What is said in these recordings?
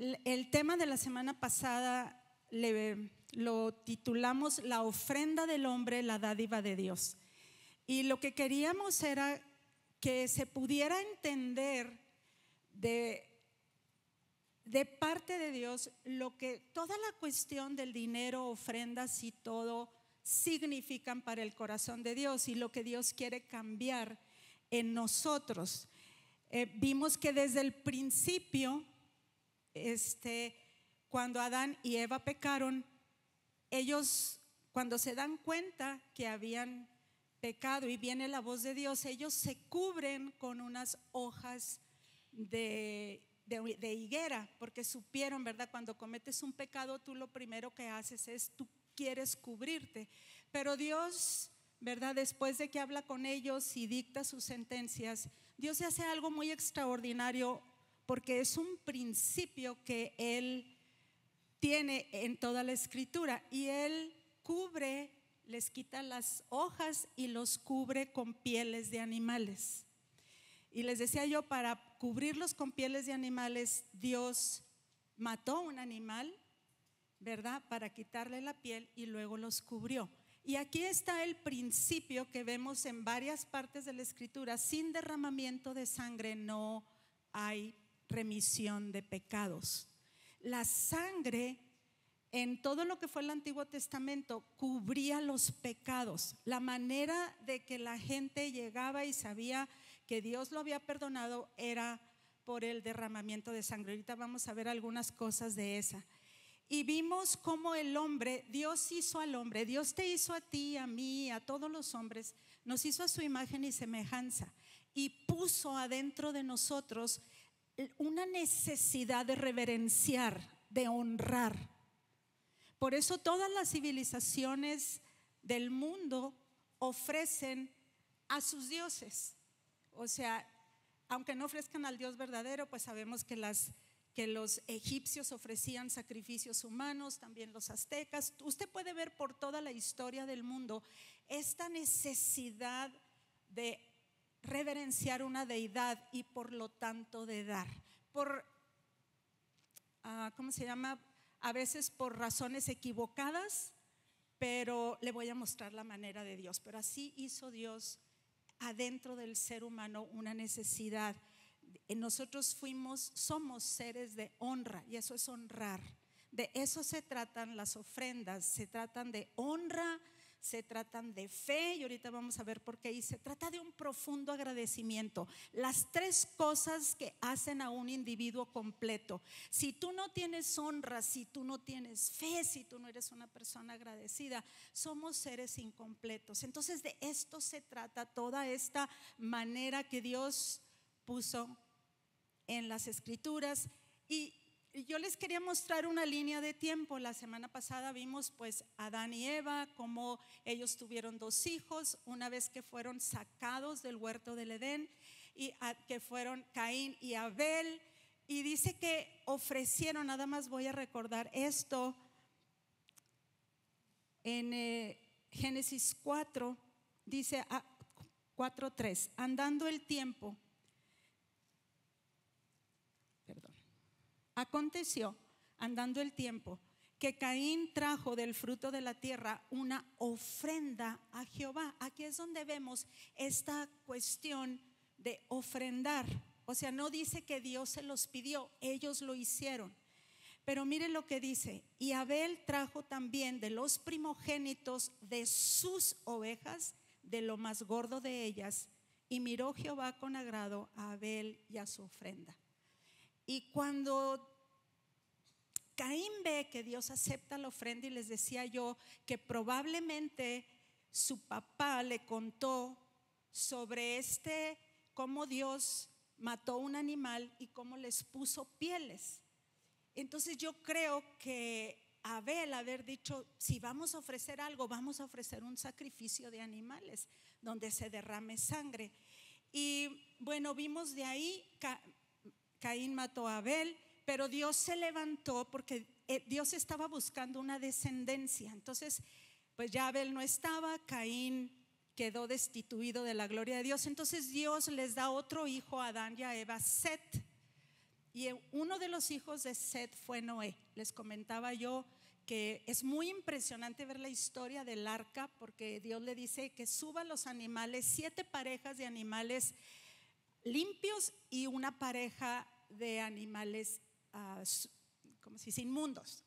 El tema de la semana pasada lo titulamos La ofrenda del hombre, la dádiva de Dios. Y lo que queríamos era que se pudiera entender de parte de Dios lo que toda la cuestión del dinero, ofrendas y todo significan para el corazón de Dios y lo que Dios quiere cambiar en nosotros. Vimos que desde el principio, cuando Adán y Eva pecaron, ellos cuando se dan cuenta que habían pecado y viene la voz de Dios, ellos se cubren con unas hojas de higuera, porque supieron, ¿verdad? Cuando cometes un pecado, tú lo primero que haces es, tú quieres cubrirte. Pero Dios, ¿verdad? Después de que habla con ellos y dicta sus sentencias, Dios hace algo muy extraordinario, porque es un principio que Él tiene en toda la escritura, y Él cubre, les quita las hojas y los cubre con pieles de animales. Y les decía yo, para cubrirlos con pieles de animales, Dios mató un animal, ¿verdad? Para quitarle la piel y luego los cubrió. Y aquí está el principio que vemos en varias partes de la escritura: sin derramamiento de sangre no hay remisión de pecados. La sangre en todo lo que fue el Antiguo Testamento cubría los pecados. La manera de que la gente llegaba y sabía que Dios lo había perdonado era por el derramamiento de sangre. Ahorita vamos a ver algunas cosas de esa. Y vimos cómo el hombre, Dios hizo al hombre, Dios te hizo a ti, a mí, a todos los hombres, nos hizo a su imagen y semejanza, y puso adentro de nosotros una necesidad de reverenciar, de honrar. Por eso todas las civilizaciones del mundo ofrecen a sus dioses. O sea, aunque no ofrezcan al Dios verdadero, pues sabemos que los egipcios ofrecían sacrificios humanos, también los aztecas. Usted puede ver por toda la historia del mundo esta necesidad de reverenciar una deidad y por lo tanto de dar. ¿Cómo se llama? A veces por razones equivocadas, pero le voy a mostrar la manera de Dios. Pero así hizo Dios adentro del ser humano una necesidad. Nosotros somos seres de honra, y eso es honrar. De eso se tratan las ofrendas, se tratan de honra, se tratan de fe, y ahorita vamos a ver por qué. Y se trata de un profundo agradecimiento. Las tres cosas que hacen a un individuo completo. Si tú no tienes honra, si tú no tienes fe, si tú no eres una persona agradecida, somos seres incompletos. Entonces de esto se trata toda esta manera que Dios puso en las escrituras. Y yo les quería mostrar una línea de tiempo. La semana pasada vimos pues Adán y Eva, cómo ellos tuvieron 2 hijos una vez que fueron sacados del huerto del Edén, y que fueron Caín y Abel. Y dice que ofrecieron, nada más voy a recordar esto, en Génesis 4 dice 4:3: andando el tiempo, aconteció, andando el tiempo, que Caín trajo del fruto de la tierra una ofrenda a Jehová. Aquí es donde vemos esta cuestión de ofrendar. O sea, no dice que Dios se los pidió, ellos lo hicieron. Pero mire lo que dice: y Abel trajo también de los primogénitos de sus ovejas, de lo más gordo de ellas, y miró Jehová con agrado a Abel y a su ofrenda. Y cuando Caín ve que Dios acepta la ofrenda, y les decía yo que probablemente su papá le contó sobre cómo Dios mató un animal y cómo les puso pieles. Entonces yo creo que Abel haber dicho: si vamos a ofrecer algo, vamos a ofrecer un sacrificio de animales donde se derrame sangre. Y bueno, vimos de ahí Caín mató a Abel, pero Dios se levantó porque Dios estaba buscando una descendencia. Entonces pues ya Abel no estaba, Caín quedó destituido de la gloria de Dios. Entonces Dios les da otro hijo a Adán y a Eva, Set. Y uno de los hijos de Set fue Noé. Les comentaba yo que es muy impresionante ver la historia del arca, porque Dios le dice que suba los animales, 7 parejas de animales limpios y una pareja de animales como si dice, inmundos.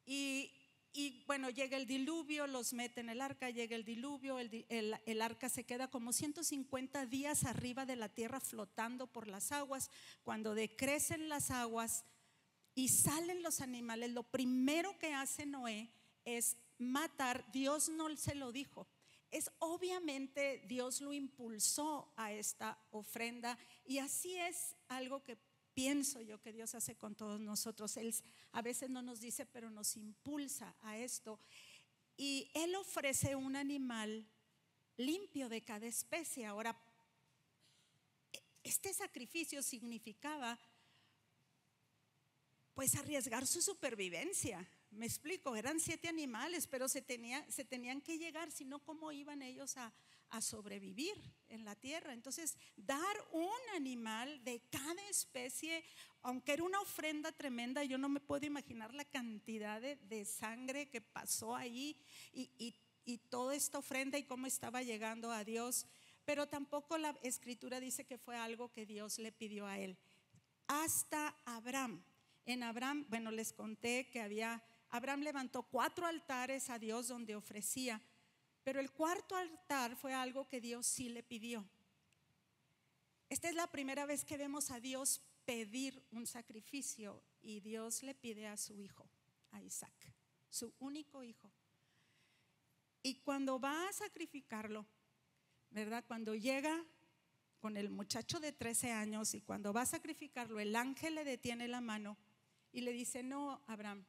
Y bueno, llega el diluvio, los mete en el arca, llega el diluvio, el arca se queda como 150 días arriba de la tierra flotando por las aguas. Cuando decrecen las aguas y salen los animales, lo primero que hace Noé es matar. Dios no se lo dijo. Es obviamente Dios lo impulsó a esta ofrenda, y así es algo que pienso yo que Dios hace con todos nosotros. Él a veces no nos dice, pero nos impulsa a esto. Y Él ofrece un animal limpio de cada especie. Ahora, este sacrificio significaba pues arriesgar su supervivencia. Me explico, eran 7 animales, pero se tenían que llegar, si no, ¿cómo iban ellos a sobrevivir en la tierra? Entonces, dar un animal de cada especie, aunque era una ofrenda tremenda, yo no me puedo imaginar la cantidad de sangre que pasó ahí y toda esta ofrenda y cómo estaba llegando a Dios. Pero tampoco la escritura dice que fue algo que Dios le pidió a él. Hasta Abraham. En Abraham, bueno, les conté que Abraham levantó 4 altares a Dios donde ofrecía, pero el 4.º altar fue algo que Dios sí le pidió. Esta es la primera vez que vemos a Dios pedir un sacrificio, y Dios le pide a su hijo, a Isaac, su único hijo. Y cuando va a sacrificarlo, ¿verdad? Cuando llega con el muchacho de 13 años y cuando va a sacrificarlo, el ángel le detiene la mano y le dice: no, Abraham,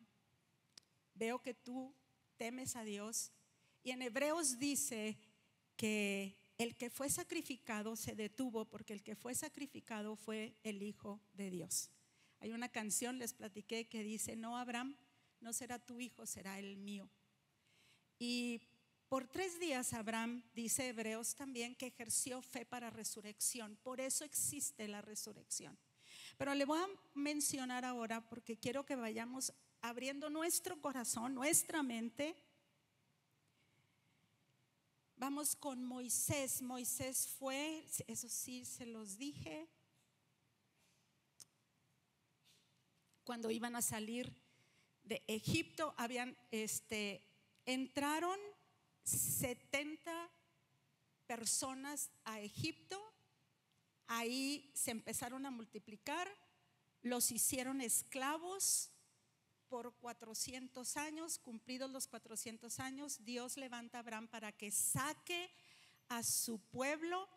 veo que tú temes a Dios. Y en Hebreos dice que el que fue sacrificado se detuvo, porque el que fue sacrificado fue el Hijo de Dios. Hay una canción, les platiqué, que dice: no, Abraham, no será tu hijo, será el mío. Y por 3 días Abraham, dice Hebreos también, que ejerció fe para resurrección. Por eso existe la resurrección. Pero le voy a mencionar ahora, porque quiero que vayamos abriendo nuestro corazón, nuestra mente. Vamos con Moisés. Moisés fue, eso sí se los dije, cuando iban a salir de Egipto, entraron 70 personas a Egipto. Ahí se empezaron a multiplicar, los hicieron esclavos por 400 años. Cumplidos los 400 años, Dios levanta a Abraham para que saque a su pueblo,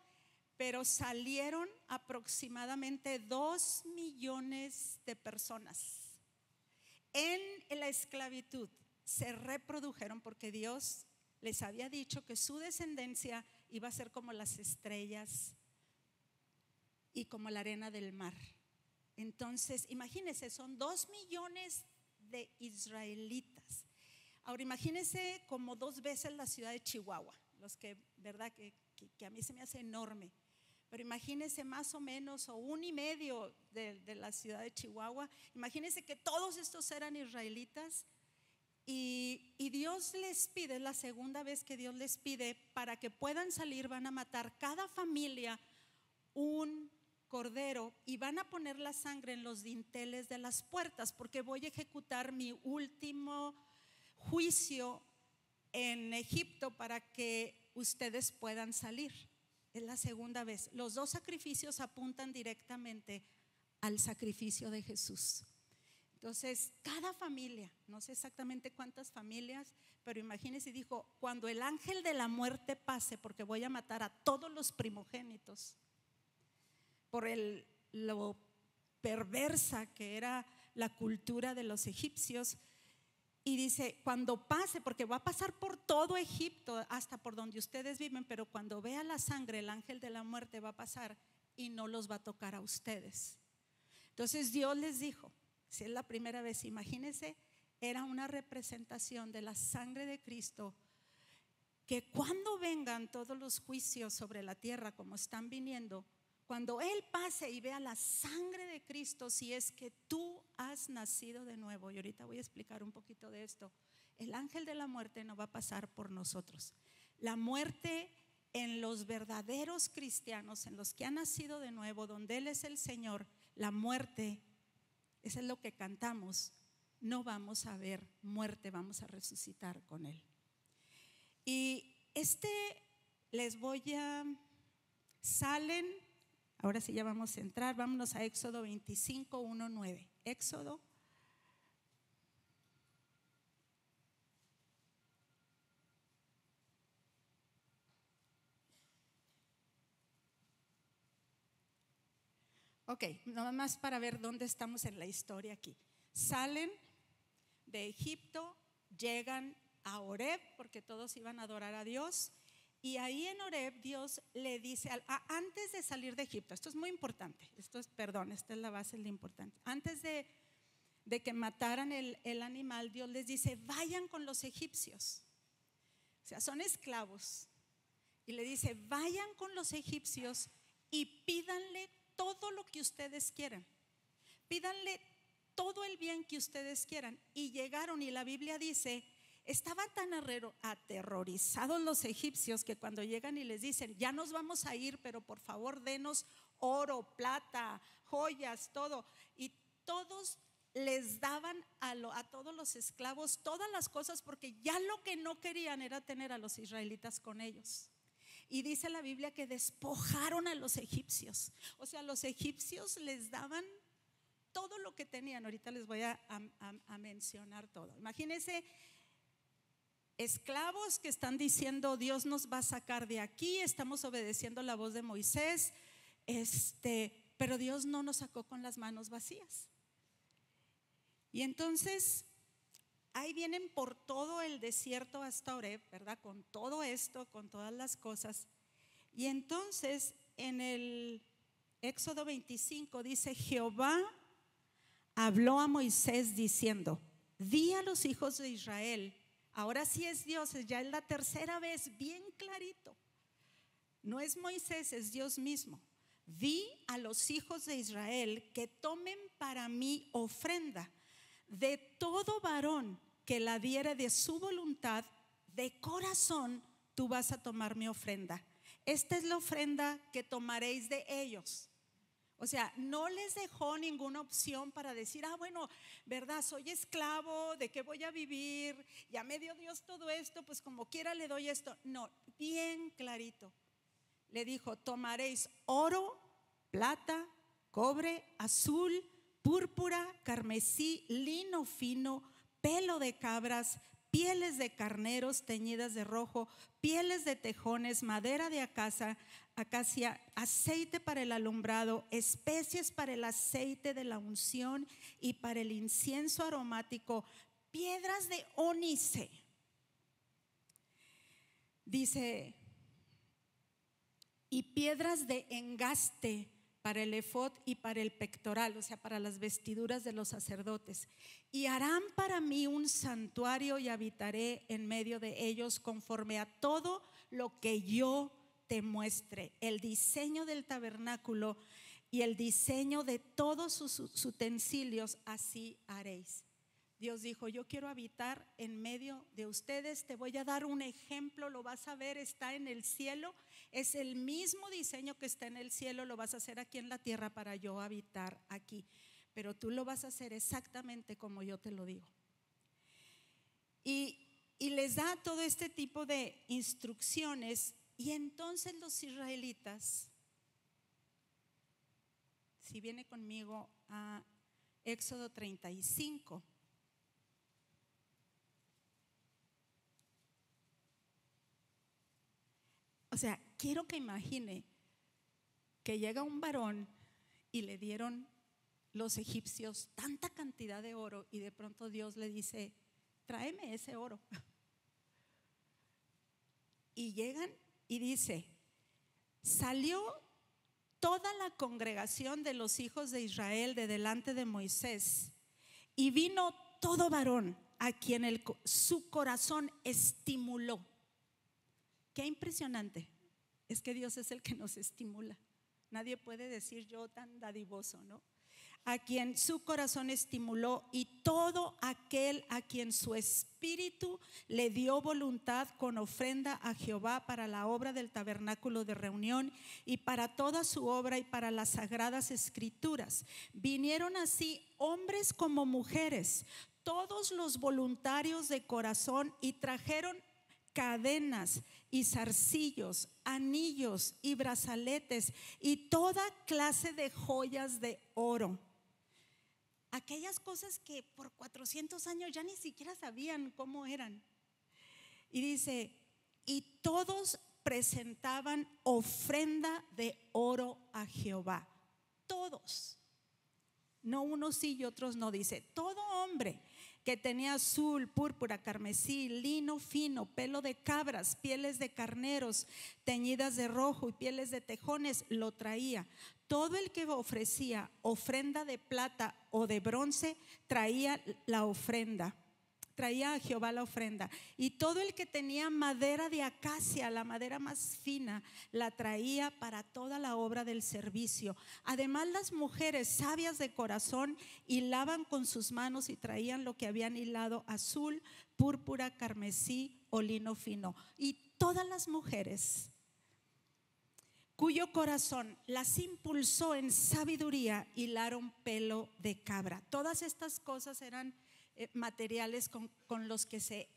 pero salieron aproximadamente 2 millones de personas en la esclavitud. Se reprodujeron porque Dios les había dicho que su descendencia iba a ser como las estrellas y como la arena del mar. Entonces, imagínense, son 2 millones de israelitas. Ahora imagínense como 2 veces la ciudad de Chihuahua, los que, verdad, que a mí se me hace enorme, pero imagínense más o menos, o 1,5 de la ciudad de Chihuahua. Imagínense que todos estos eran israelitas, y Dios les pide, es la segunda vez que Dios les pide, para que puedan salir, van a matar cada familia un cordero y van a poner la sangre en los dinteles de las puertas, porque voy a ejecutar mi último juicio en Egipto para que ustedes puedan salir. Es la segunda vez. Los 2 sacrificios apuntan directamente al sacrificio de Jesús. Entonces, cada familia, no sé exactamente cuántas familias, pero imagínense, dijo: cuando el ángel de la muerte pase, porque voy a matar a todos los primogénitos, por lo perversa que era la cultura de los egipcios. Y dice: cuando pase, porque va a pasar por todo Egipto, hasta por donde ustedes viven, pero cuando vea la sangre, el ángel de la muerte va a pasar y no los va a tocar a ustedes. Entonces Dios les dijo, si es la primera vez, imagínense, era una representación de la sangre de Cristo, que cuando vengan todos los juicios sobre la tierra como están viniendo, Cuando Él pase y vea la sangre de Cristo, si es que tú has nacido de nuevo, y ahorita voy a explicar un poquito de esto, el ángel de la muerte no va a pasar por nosotros. La muerte en los verdaderos cristianos, en los que han nacido de nuevo, donde Él es el Señor, la muerte, eso es lo que cantamos, no vamos a ver muerte, vamos a resucitar con Él. Y les voy a, salen, ahora sí ya vamos a entrar, vámonos a Éxodo 25, 1, 9. Éxodo. Ok, nada más para ver dónde estamos en la historia aquí. Salen de Egipto, llegan a Horeb, porque todos iban a adorar a Dios. Y ahí en Horeb Dios le dice, antes de salir de Egipto, esto es muy importante, esta es la base de lo importante. Antes de que mataran el animal, Dios les dice, vayan con los egipcios. O sea, son esclavos. Y le dice, vayan con los egipcios y pídanle todo lo que ustedes quieran. Pídanle todo el bien que ustedes quieran. Y llegaron, y la Biblia dice, estaban tan aterrorizados los egipcios que cuando llegan y les dicen, ya nos vamos a ir, pero por favor denos oro, plata, joyas, todo. Y todos les daban a todos los esclavos todas las cosas, porque ya lo que no querían era tener a los israelitas con ellos. Y dice la Biblia que despojaron a los egipcios. O sea, los egipcios les daban todo lo que tenían. Ahorita les voy a mencionar todo. Imagínense esclavos que están diciendo, Dios nos va a sacar de aquí, estamos obedeciendo la voz de Moisés, pero Dios no nos sacó con las manos vacías. Y entonces ahí vienen por todo el desierto hasta Horeb, ¿verdad? Con todo esto, con todas las cosas. Y entonces en el Éxodo 25 dice, Jehová habló a Moisés diciendo, di a los hijos de Israel, ahora sí es Dios, ya es la tercera vez, bien clarito. No es Moisés, es Dios mismo. Di a los hijos de Israel que tomen para mí ofrenda de todo varón que la diere de su voluntad, de corazón tú vas a tomar mi ofrenda. Esta es la ofrenda que tomaréis de ellos. O sea, no les dejó ninguna opción para decir, bueno, verdad, soy esclavo, ¿de qué voy a vivir? Ya me dio Dios todo esto, pues como quiera le doy esto. No, bien clarito. Le dijo, tomaréis oro, plata, cobre, azul, púrpura, carmesí, lino fino, pelo de cabras, pieles de carneros teñidas de rojo, pieles de tejones, madera de acacia, aceite para el alumbrado, especies para el aceite de la unción y para el incienso aromático, piedras de ónice. Dice, y piedras de engaste para el efod y para el pectoral, o sea, para las vestiduras de los sacerdotes. Y harán para mí un santuario y habitaré en medio de ellos conforme a todo lo que yo te muestre. El diseño del tabernáculo y el diseño de todos sus utensilios, así haréis. Dios dijo, yo quiero habitar en medio de ustedes, te voy a dar un ejemplo, lo vas a ver, está en el cielo, es el mismo diseño que está en el cielo, lo vas a hacer aquí en la tierra para yo habitar aquí, pero tú lo vas a hacer exactamente como yo te lo digo. Y les da todo este tipo de instrucciones. Y entonces los israelitas, si viene conmigo a Éxodo 35, o sea, quiero que imagine que llega un varón y le dieron los egipcios tanta cantidad de oro y de pronto Dios le dice, tráeme ese oro. Y llegan y dice, salió toda la congregación de los hijos de Israel de delante de Moisés y vino todo varón a quien su corazón estimuló. Qué impresionante, es que Dios es el que nos estimula, Nadie puede decir yo tan dadivoso, ¿no? A quien su corazón estimuló, y todo aquel a quien su espíritu le dio voluntad con ofrenda a Jehová para la obra del tabernáculo de reunión y para toda su obra y para las sagradas escrituras. Vinieron así hombres como mujeres, todos los voluntarios de corazón, y trajeron cadenas y zarcillos, anillos y brazaletes y toda clase de joyas de oro. Aquellas cosas que por 400 años ya ni siquiera sabían cómo eran. Y dice, y todos presentaban ofrenda de oro a Jehová. Todos. No unos sí y otros no. Dice, todo hombre que tenía azul, púrpura, carmesí, lino fino, pelo de cabras, pieles de carneros teñidas de rojo y pieles de tejones, lo traía. Todo el que ofrecía ofrenda de plata o de bronce traía la ofrenda, traía a Jehová la ofrenda. Y todo el que tenía madera de acacia, la madera más fina, la traía para toda la obra del servicio. Además, las mujeres sabias de corazón hilaban con sus manos y traían lo que habían hilado: azul, púrpura, carmesí o lino fino. Y todas las mujeres cuyo corazón las impulsó en sabiduría hilaron pelo de cabra. Todas estas cosas eran materiales con los que se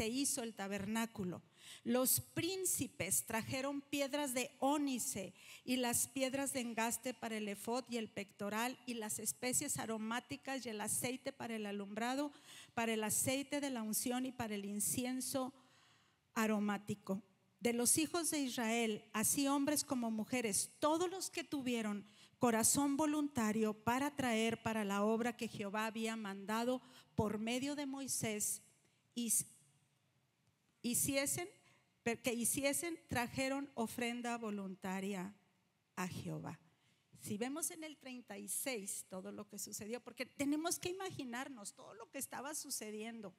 hizo el tabernáculo. Los príncipes trajeron piedras de ónice y las piedras de engaste para el efod y el pectoral, y las especies aromáticas y el aceite para el alumbrado, para el aceite de la unción y para el incienso aromático. De los hijos de Israel, así hombres como mujeres, todos los que tuvieron corazón voluntario para traer para la obra que Jehová había mandado por medio de Moisés, trajeron ofrenda voluntaria a Jehová. Si vemos en el 36 todo lo que sucedió, porque tenemos que imaginarnos todo lo que estaba sucediendo.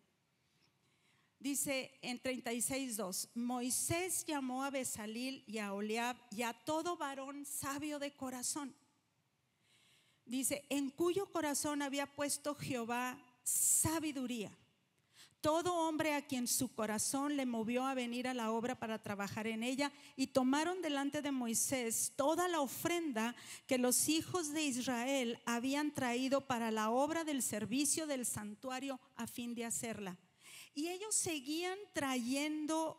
Dice en 36:2, Moisés llamó a Bezaleel y a Oliab y a todo varón sabio de corazón. Dice, en cuyo corazón había puesto Jehová sabiduría. Todo hombre a quien su corazón le movió a venir a la obra para trabajar en ella, y tomaron delante de Moisés toda la ofrenda que los hijos de Israel habían traído para la obra del servicio del santuario a fin de hacerla. Y ellos seguían trayendo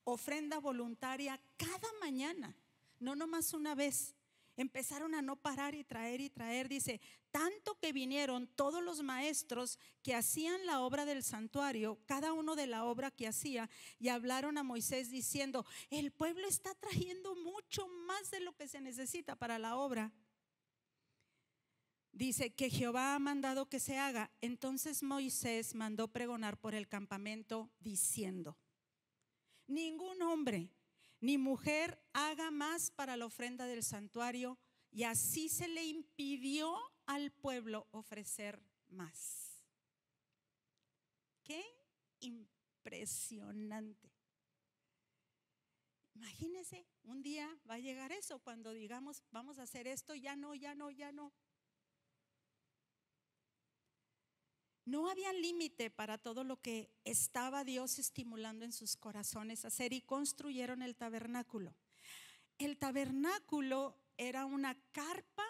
ofrenda voluntaria cada mañana, no nomás una vez. Empezaron a no parar y traer, dice, tanto que vinieron todos los maestros que hacían la obra del santuario, cada uno de la obra que hacía, y hablaron a Moisés diciendo, el pueblo está trayendo mucho más de lo que se necesita para la obra. Dice que Jehová ha mandado que se haga. Entonces Moisés mandó pregonar por el campamento diciendo, ningún hombre ni mujer haga más para la ofrenda del santuario. Y así se le impidió al pueblo ofrecer más. Qué impresionante. Imagínense, un día va a llegar eso, cuando digamos vamos a hacer esto, ya no. No había límite para todo lo que estaba Dios estimulando en sus corazones a hacer, y construyeron el tabernáculo. El tabernáculo era una carpa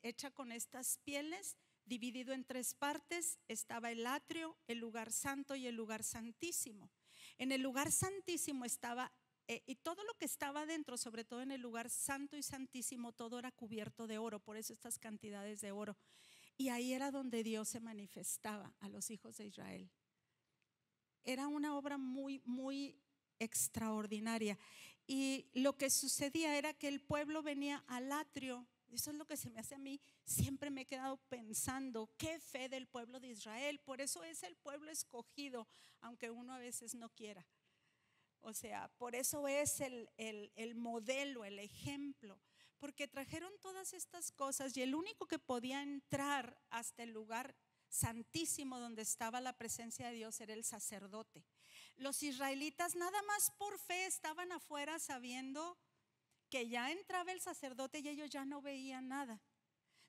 hecha con estas pieles, dividido en 3 partes. Estaba el atrio, el lugar santo y el lugar santísimo. En el lugar santísimo estaba, y todo lo que estaba dentro, sobre todo en el lugar santo y santísimo, todo era cubierto de oro, por eso estas cantidades de oro. Y ahí era donde Dios se manifestaba a los hijos de Israel. Era una obra muy, muy extraordinaria. Y lo que sucedía era que el pueblo venía al atrio. Eso es lo que se me hace a mí. Siempre me he quedado pensando, qué fe del pueblo de Israel. Por eso es el pueblo escogido, aunque uno a veces no quiera. O sea, por eso es el modelo, el ejemplo. Porque trajeron todas estas cosas, y el único que podía entrar hasta el lugar santísimo donde estaba la presencia de Dios era el sacerdote. Los israelitas nada más por fe estaban afuera, sabiendo que ya entraba el sacerdote y ellos ya no veían nada.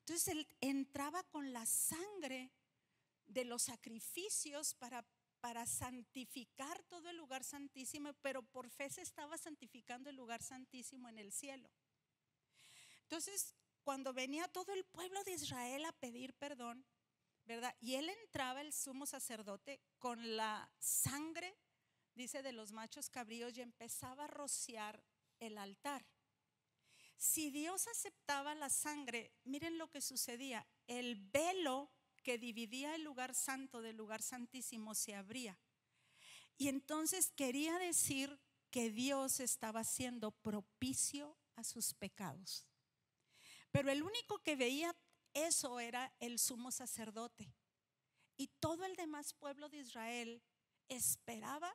Entonces él entraba con la sangre de los sacrificios para santificar todo el lugar santísimo, pero por fe se estaba santificando el lugar santísimo en el cielo. Entonces, cuando venía todo el pueblo de Israel a pedir perdón, ¿verdad? Y él entraba, el sumo sacerdote, con la sangre, dice, de los machos cabríos, y empezaba a rociar el altar. Si Dios aceptaba la sangre, miren lo que sucedía: el velo que dividía el lugar santo del lugar santísimo se abría. Y entonces quería decir que Dios estaba siendo propicio a sus pecados. Pero el único que veía eso era el sumo sacerdote. Y todo el demás pueblo de Israel esperaba,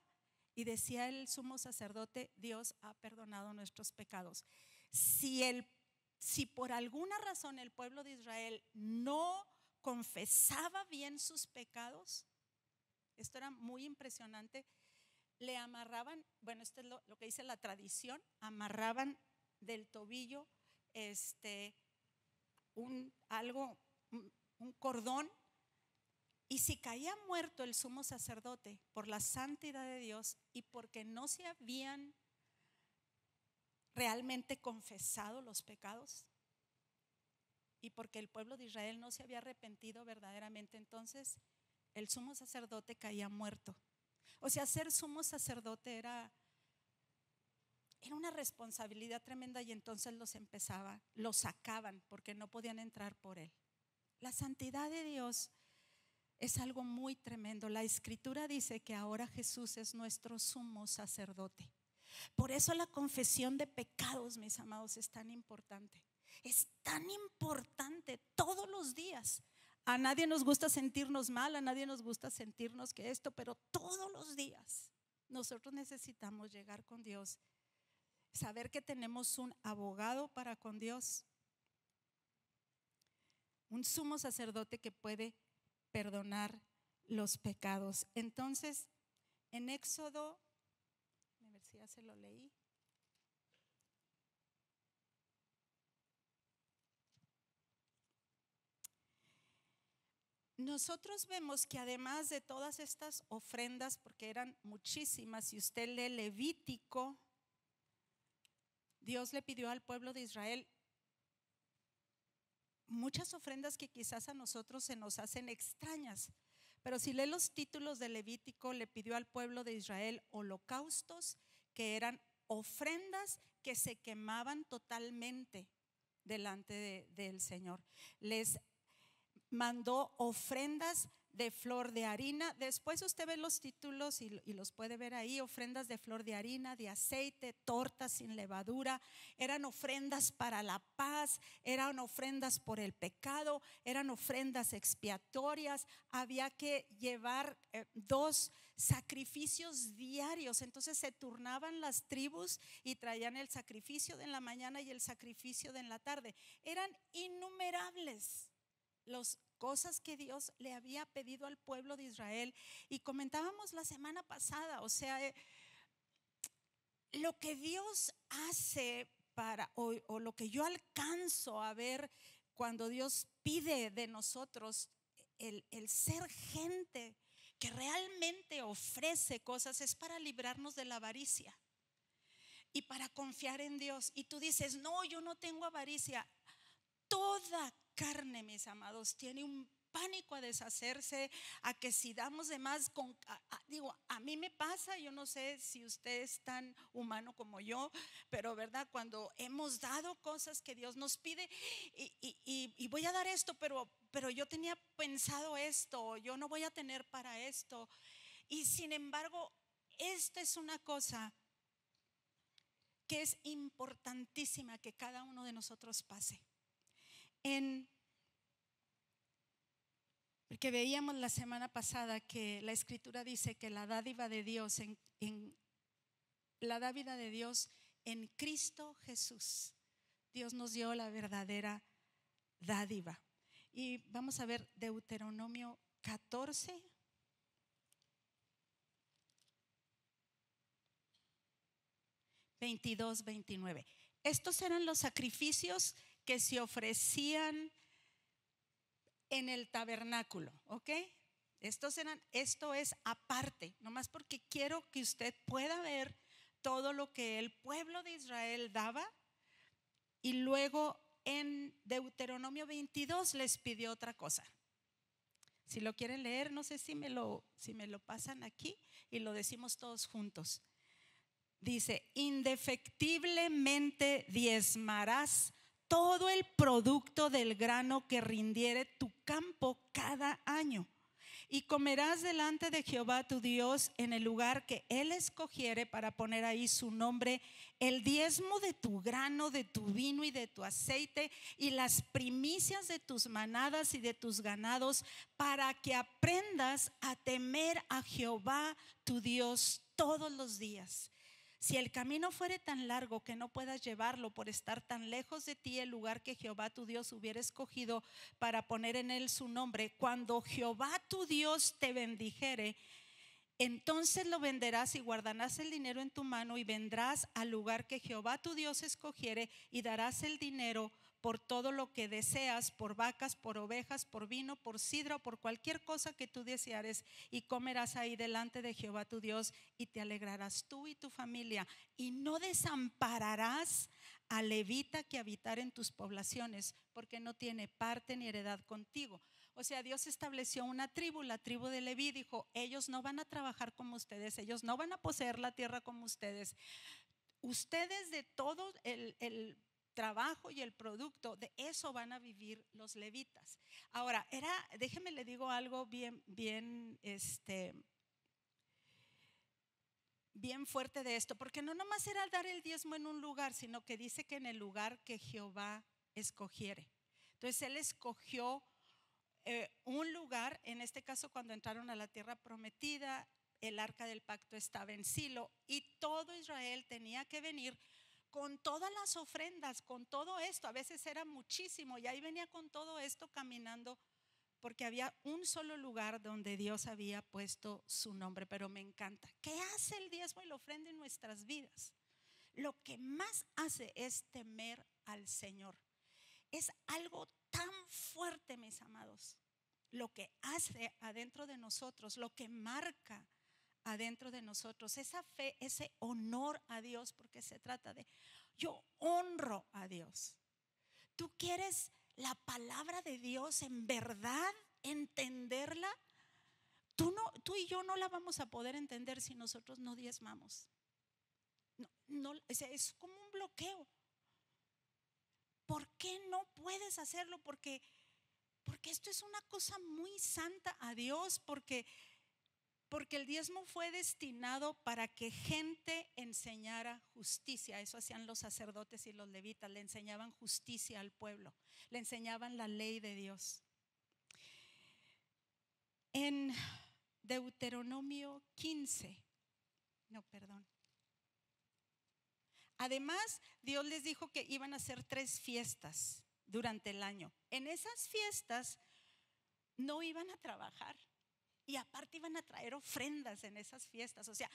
y decía el sumo sacerdote: Dios ha perdonado nuestros pecados. Si por alguna razón el pueblo de Israel no confesaba bien sus pecados, esto era muy impresionante, le amarraban, bueno, esto es lo que dice la tradición, amarraban del tobillo un cordón, y si caía muerto el sumo sacerdote por la santidad de Dios y porque no se habían realmente confesado los pecados, y porque el pueblo de Israel no se había arrepentido verdaderamente, entonces el sumo sacerdote caía muerto. O sea, ser sumo sacerdote era una responsabilidad tremenda, y entonces los sacaban porque no podían entrar por él. La santidad de Dios es algo muy tremendo. La escritura dice que ahora Jesús es nuestro sumo sacerdote. Por eso la confesión de pecados, mis amados, es tan importante. Es tan importante todos los días. A nadie nos gusta sentirnos mal, a nadie nos gusta sentirnos que esto, pero todos los días nosotros necesitamos llegar con Dios, saber que tenemos un abogado para con Dios, un sumo sacerdote que puede perdonar los pecados. Entonces, en Éxodo, a ver si ya se lo leí. Nosotros vemos que además de todas estas ofrendas, porque eran muchísimas, si usted lee Levítico, Dios le pidió al pueblo de Israel muchas ofrendas que quizás a nosotros se nos hacen extrañas, pero si lee los títulos de Levítico, le pidió al pueblo de Israel holocaustos, que eran ofrendas que se quemaban totalmente delante del Señor. Les mandó ofrendas de flor de harina. Después usted ve los títulos y los puede ver ahí: ofrendas de flor de harina, de aceite, tortas sin levadura. Eran ofrendas para la paz, eran ofrendas por el pecado, eran ofrendas expiatorias. Había que llevar 2 sacrificios diarios. Entonces se turnaban las tribus y traían el sacrificio de la mañana y el sacrificio de la tarde. Eran innumerables las cosas que Dios le había pedido al pueblo de Israel. Y comentábamos la semana pasada, o sea, lo que Dios hace o lo que yo alcanzo a ver cuando Dios pide de nosotros el ser gente que realmente ofrece cosas, es para librarnos de la avaricia y para confiar en Dios. Y tú dices: no, yo no tengo avaricia. Toda carne, mis amados, tiene un pánico a deshacerse, a que si damos de más, a mí me pasa, yo no sé si usted es tan humano como yo, pero verdad, cuando hemos dado cosas que Dios nos pide y voy a dar esto, pero yo tenía pensado esto, yo no voy a tener para esto, y sin embargo, esta es una cosa que es importantísima que cada uno de nosotros pase. Porque veíamos la semana pasada que la escritura dice que la dádiva de Dios en Cristo Jesús, Dios nos dio la verdadera dádiva. Y vamos a ver Deuteronomio 14, (22-29). estos eran los sacrificios que se ofrecían en el tabernáculo, ¿ok? Esto es aparte, nomás porque quiero que usted pueda ver todo lo que el pueblo de Israel daba. Y luego en Deuteronomio 22 les pidió otra cosa. Si lo quieren leer, no sé si me lo pasan aquí y lo decimos todos juntos. Dice: indefectiblemente diezmarás todo el producto del grano que rindiere tu campo cada año, y comerás delante de Jehová tu Dios en el lugar que Él escogiere para poner ahí su nombre, el diezmo de tu grano, de tu vino y de tu aceite, y las primicias de tus manadas y de tus ganados, para que aprendas a temer a Jehová tu Dios todos los días. Si el camino fuere tan largo que no puedas llevarlo por estar tan lejos de ti el lugar que Jehová tu Dios hubiera escogido para poner en él su nombre, cuando Jehová tu Dios te bendijere, entonces lo venderás y guardarás el dinero en tu mano, y vendrás al lugar que Jehová tu Dios escogiere, y darás el dinero por todo lo que deseas, por vacas, por ovejas, por vino, por sidra, por cualquier cosa que tú deseares, y comerás ahí delante de Jehová tu Dios, y te alegrarás tú y tu familia, y no desampararás al levita que habitar en tus poblaciones, porque no tiene parte ni heredad contigo. O sea, Dios estableció una tribu, la tribu de Leví. Dijo: ellos no van a trabajar como ustedes, ellos no van a poseer la tierra como ustedes. Ustedes de todo el trabajo y el producto de eso van a vivir los levitas. Ahora, déjeme le digo algo bien fuerte de esto, porque no nomás era dar el diezmo en un lugar, sino que dice que en el lugar que Jehová escogiere. Entonces Él escogió un lugar. En este caso, cuando entraron a la tierra prometida, el arca del pacto estaba en Silo, y todo Israel tenía que venir con todas las ofrendas, con todo esto. A veces era muchísimo, y ahí venía con todo esto caminando, porque había un solo lugar donde Dios había puesto su nombre. Pero me encanta, ¿qué hace el diezmo y la ofrenda en nuestras vidas? Lo que más hace es temer al Señor. Es algo tan fuerte, mis amados, lo que hace adentro de nosotros, lo que marca adentro de nosotros, esa fe, ese honor a Dios, porque se trata de: yo honro a Dios. ¿Tú quieres la palabra de Dios en verdad entenderla? Tú y yo no la vamos a poder entender si nosotros no diezmamos. No, es como un bloqueo. ¿Por qué no puedes hacerlo? Porque esto es una cosa muy santa a Dios, porque el diezmo fue destinado para que gente enseñara justicia. Eso hacían los sacerdotes y los levitas, le enseñaban justicia al pueblo, le enseñaban la ley de Dios. En Deuteronomio 15, además, Dios les dijo que iban a hacer 3 fiestas durante el año. En esas fiestas no iban a trabajar, y aparte iban a traer ofrendas en esas fiestas. O sea,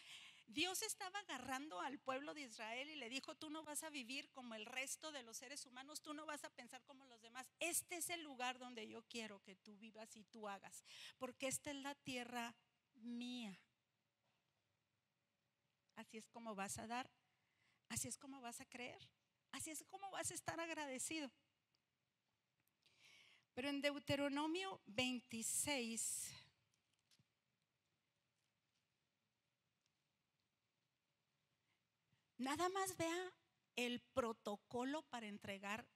Dios estaba agarrando al pueblo de Israel y le dijo: tú no vas a vivir como el resto de los seres humanos, tú no vas a pensar como los demás. Este es el lugar donde yo quiero que tú vivas y tú hagas, porque esta es la tierra mía. Así es como vas a dar, así es como vas a creer, así es como vas a estar agradecido. Pero en Deuteronomio 26, nada más vea el protocolo para entregar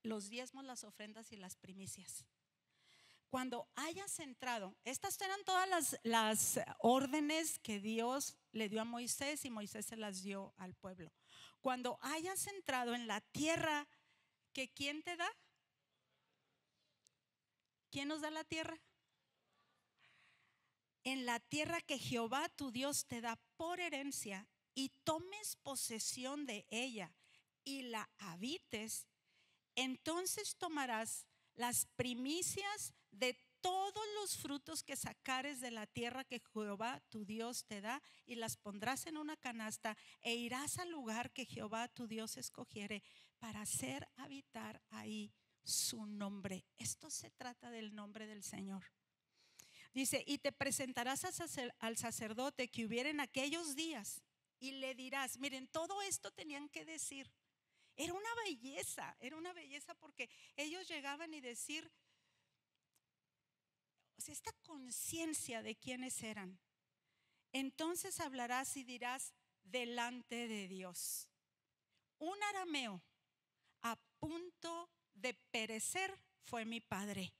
los diezmos, las ofrendas y las primicias. Cuando hayas entrado, estas eran todas las órdenes que Dios le dio a Moisés, y Moisés se las dio al pueblo. Cuando hayas entrado en la tierra que ¿quién te da? ¿Quién nos da la tierra? En la tierra que Jehová tu Dios te da por herencia, y tomes posesión de ella y la habites, entonces tomarás las primicias de todos los frutos que sacares de la tierra que Jehová tu Dios te da, y las pondrás en una canasta, e irás al lugar que Jehová tu Dios escogiere para hacer habitar ahí su nombre. Esto se trata del nombre del Señor. Dice, y te presentarás al sacerdote que hubiera en aquellos días, y le dirás, miren, todo esto tenían que decir. Era una belleza porque ellos llegaban y decir, o sea, esta conciencia de quiénes eran. Entonces hablarás y dirás delante de Dios: un arameo a punto de perecer fue mi padre,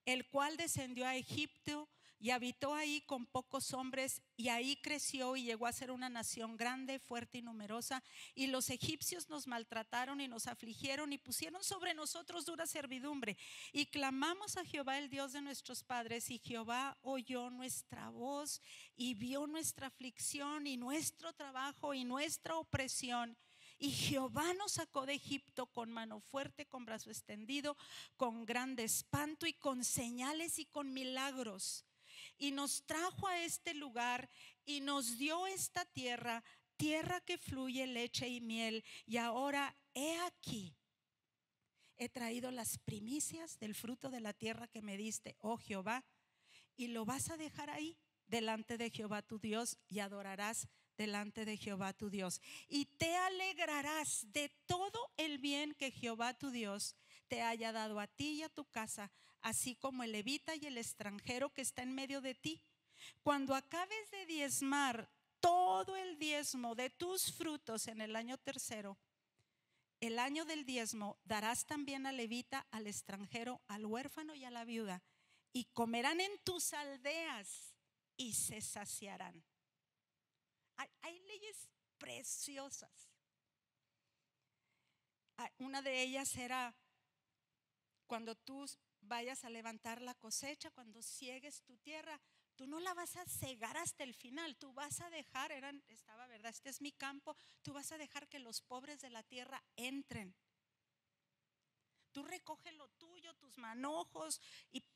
el cual descendió a Egipto y habitó ahí con pocos hombres, y ahí creció y llegó a ser una nación grande, fuerte y numerosa. Y los egipcios nos maltrataron y nos afligieron y pusieron sobre nosotros dura servidumbre. Y clamamos a Jehová, el Dios de nuestros padres, y Jehová oyó nuestra voz y vio nuestra aflicción y nuestro trabajo y nuestra opresión. Y Jehová nos sacó de Egipto con mano fuerte, con brazo extendido, con grande espanto y con señales y con milagros. Y nos trajo a este lugar y nos dio esta tierra, tierra que fluye leche y miel. Y ahora he aquí, he traído las primicias del fruto de la tierra que me diste, oh Jehová. Y lo vas a dejar ahí delante de Jehová tu Dios, y adorarás delante de Jehová tu Dios, y te alegrarás de todo el bien que Jehová tu Dios te haya dado a ti y a tu casa, así como el levita y el extranjero que está en medio de ti. Cuando acabes de diezmar todo el diezmo de tus frutos en el año tercero, el año del diezmo, darás también al levita, al extranjero, al huérfano y a la viuda, y comerán en tus aldeas y se saciarán. Hay leyes preciosas. Una de ellas era: cuando tú vayas a levantar la cosecha, cuando ciegues tu tierra, tú no la vas a cegar hasta el final. Tú vas a dejar, estaba verdad, este es mi campo, tú vas a dejar que los pobres de la tierra entren. Tú recoge lo tuyo, tus manojos,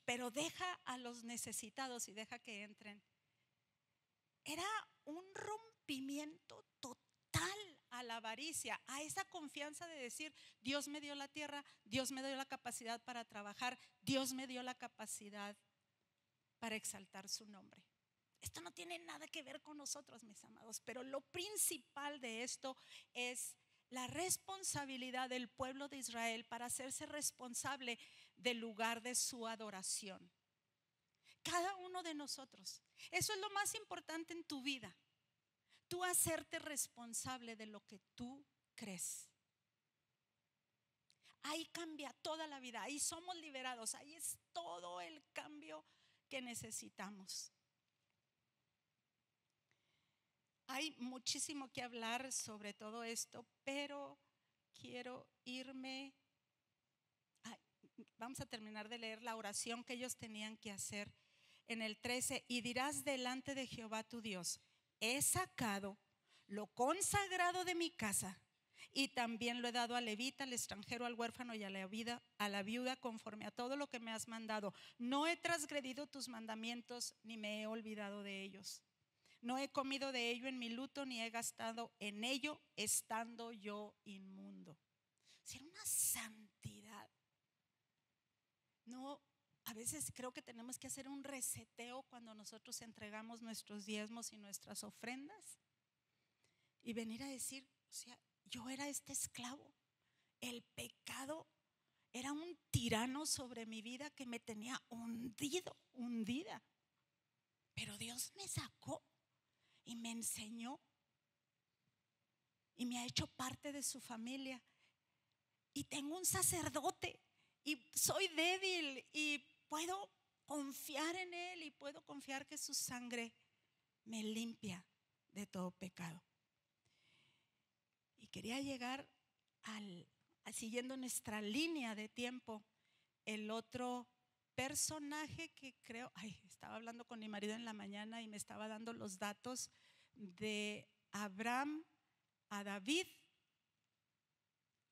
pero deja a los necesitados y deja que entren. Era un rompimiento total a la avaricia, a esa confianza de decir: Dios me dio la tierra, Dios me dio la capacidad para trabajar, Dios me dio la capacidad para exaltar su nombre. Esto no tiene nada que ver con nosotros, mis amados, pero lo principal de esto es la responsabilidad del pueblo de Israel para hacerse responsable del lugar de su adoración. Cada uno de nosotros. Eso es lo más importante en tu vida. Tú hacerte responsable de lo que tú crees. Ahí cambia toda la vida. Ahí somos liberados. Ahí es todo el cambio que necesitamos. Hay muchísimo que hablar sobre todo esto, pero quiero irme. Vamos a terminar de leer la oración que ellos tenían que hacer. En el 13, y dirás delante de Jehová tu Dios: he sacado lo consagrado de mi casa, y también lo he dado al levita, al extranjero, al huérfano y a la viuda, conforme a todo lo que me has mandado. No he transgredido tus mandamientos, ni me he olvidado de ellos. No he comido de ello en mi luto, ni he gastado en ello estando yo inmundo. Era una santidad. No. A veces creo que tenemos que hacer un reseteo cuando nosotros entregamos nuestros diezmos y nuestras ofrendas, y venir a decir: o sea, yo era este esclavo. El pecado era un tirano sobre mi vida que me tenía hundida. Pero Dios me sacó y me enseñó y me ha hecho parte de su familia. Y tengo un sacerdote y soy débil y puedo confiar en él, y puedo confiar que su sangre me limpia de todo pecado. Y quería llegar siguiendo nuestra línea de tiempo, el otro personaje que creo, estaba hablando con mi marido en la mañana y me estaba dando los datos de Abraham a David.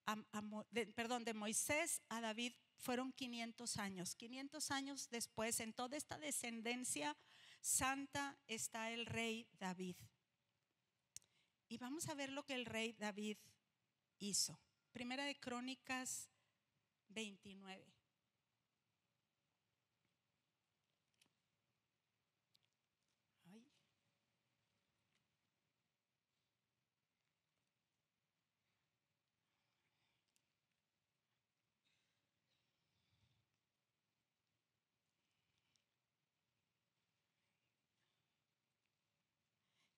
de Moisés a David fueron 500 años. 500 años después, en toda esta descendencia santa está el rey David. Y vamos a ver lo que el rey David hizo. Primera de Crónicas 29. Ay.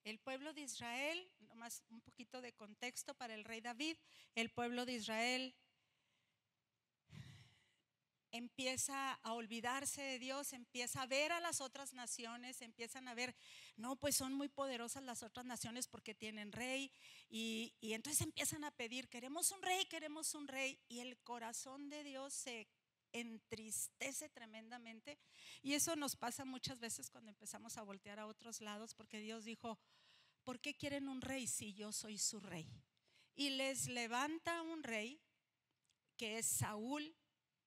El pueblo de Israel, nomás un poquito de contexto para el rey David, el pueblo de Israel empieza a olvidarse de Dios, empieza a ver a las otras naciones, empiezan a ver, no, pues son muy poderosas las otras naciones porque tienen rey, y entonces empiezan a pedir, queremos un rey, y el corazón de Dios se entristece tremendamente. Y eso nos pasa muchas veces cuando empezamos a voltear a otros lados, porque Dios dijo, ¿por qué quieren un rey si yo soy su rey? Y les levanta un rey que es Saúl,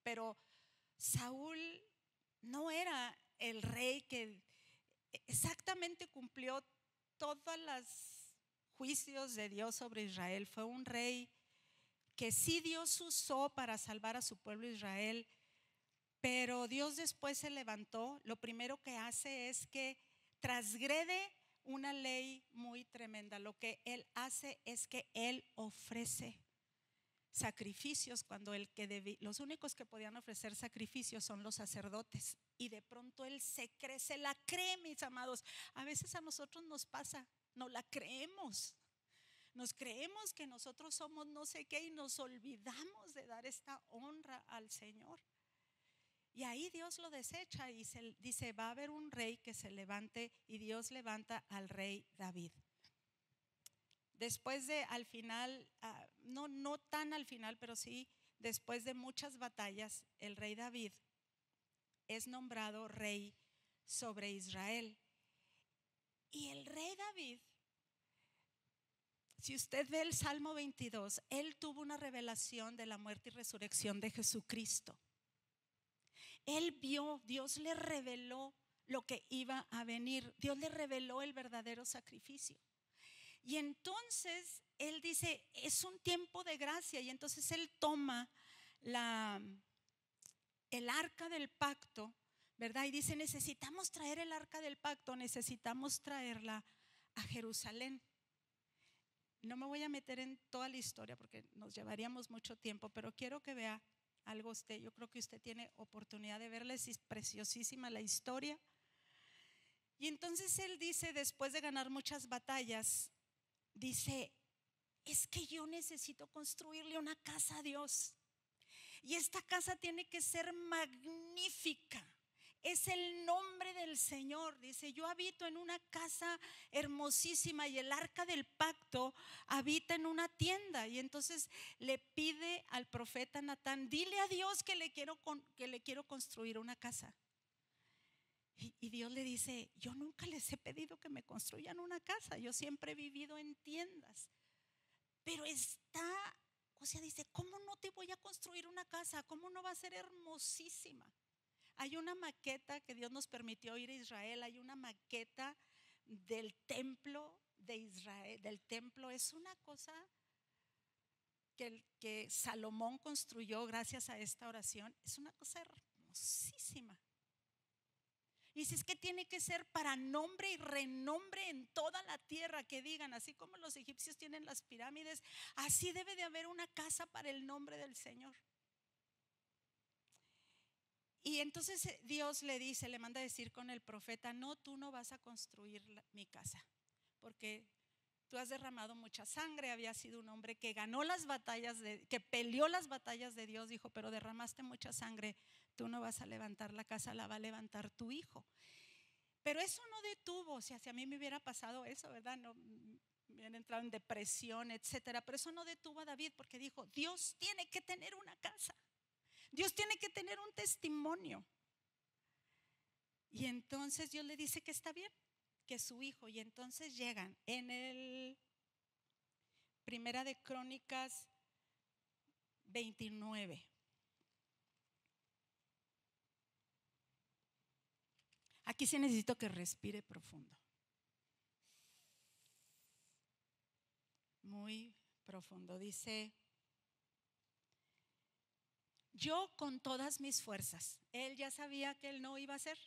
pero Saúl no era el rey que exactamente cumplió todos los juicios de Dios sobre Israel. Fue un rey que sí Dios usó para salvar a su pueblo Israel, pero Dios después se levantó. Lo primero que hace es que transgrede una ley muy tremenda. Lo que él hace es que él ofrece sacrificios cuando los únicos que podían ofrecer sacrificios son los sacerdotes, y de pronto él se la cree, mis amados. A veces a nosotros nos pasa, no la creemos, nos creemos que nosotros somos no sé qué y nos olvidamos de dar esta honra al Señor, y ahí Dios lo desecha y dice, va a haber un rey que se levante, y Dios levanta al rey David. Después de, al final, no tan al final, pero sí, después de muchas batallas, el rey David es nombrado rey sobre Israel. Y el rey David, si usted ve el Salmo 22, él tuvo una revelación de la muerte y resurrección de Jesucristo. Él vio, Dios le reveló lo que iba a venir. Dios le reveló el verdadero sacrificio. Y entonces él dice, es un tiempo de gracia. Y entonces él toma el arca del pacto, ¿verdad? Y dice, necesitamos traer el arca del pacto, necesitamos traerla a Jerusalén. No me voy a meter en toda la historia porque nos llevaríamos mucho tiempo, pero quiero que vea algo usted. Yo creo que usted tiene oportunidad de verla, es preciosísima la historia. Y entonces él dice, después de ganar muchas batallas, dice, es que yo necesito construirle una casa a Dios, y esta casa tiene que ser magnífica. Es el nombre del Señor. Dice, yo habito en una casa hermosísima, y el arca del pacto habita en una tienda. Y entonces le pide al profeta Natán, dile a Dios que le quiero construir una casa. Y Dios le dice, yo nunca les he pedido que me construyan una casa, yo siempre he vivido en tiendas. Pero dice, ¿cómo no te voy a construir una casa? ¿Cómo no va a ser hermosísima? Hay una maqueta que Dios nos permitió ir a Israel. Hay una maqueta del templo de Israel, del templo. Es una cosa que Salomón construyó gracias a esta oración. Es una cosa hermosísima. Y dice, es que tiene que ser para nombre y renombre en toda la tierra, que digan, así como los egipcios tienen las pirámides, así debe de haber una casa para el nombre del Señor. Y entonces Dios le manda a decir con el profeta, no, tú no vas a construir mi casa, porque tú has derramado mucha sangre. Había sido un hombre que ganó las batallas, que peleó las batallas de Dios. Dijo, pero derramaste mucha sangre, tú no vas a levantar la casa, la va a levantar tu hijo. Pero eso no detuvo, o sea, si a mí me hubiera pasado eso, ¿verdad? No, me hubieran entrado en depresión, etcétera. Pero eso no detuvo a David, porque dijo, Dios tiene que tener una casa, Dios tiene que tener un testimonio. Y entonces Dios le dice que está bien, que su hijo. Y entonces llegan en el Primera de Crónicas 29. Aquí sí necesito que respire profundo. Muy profundo. Dice: yo con todas mis fuerzas. Él ya sabía que él no iba a hacer.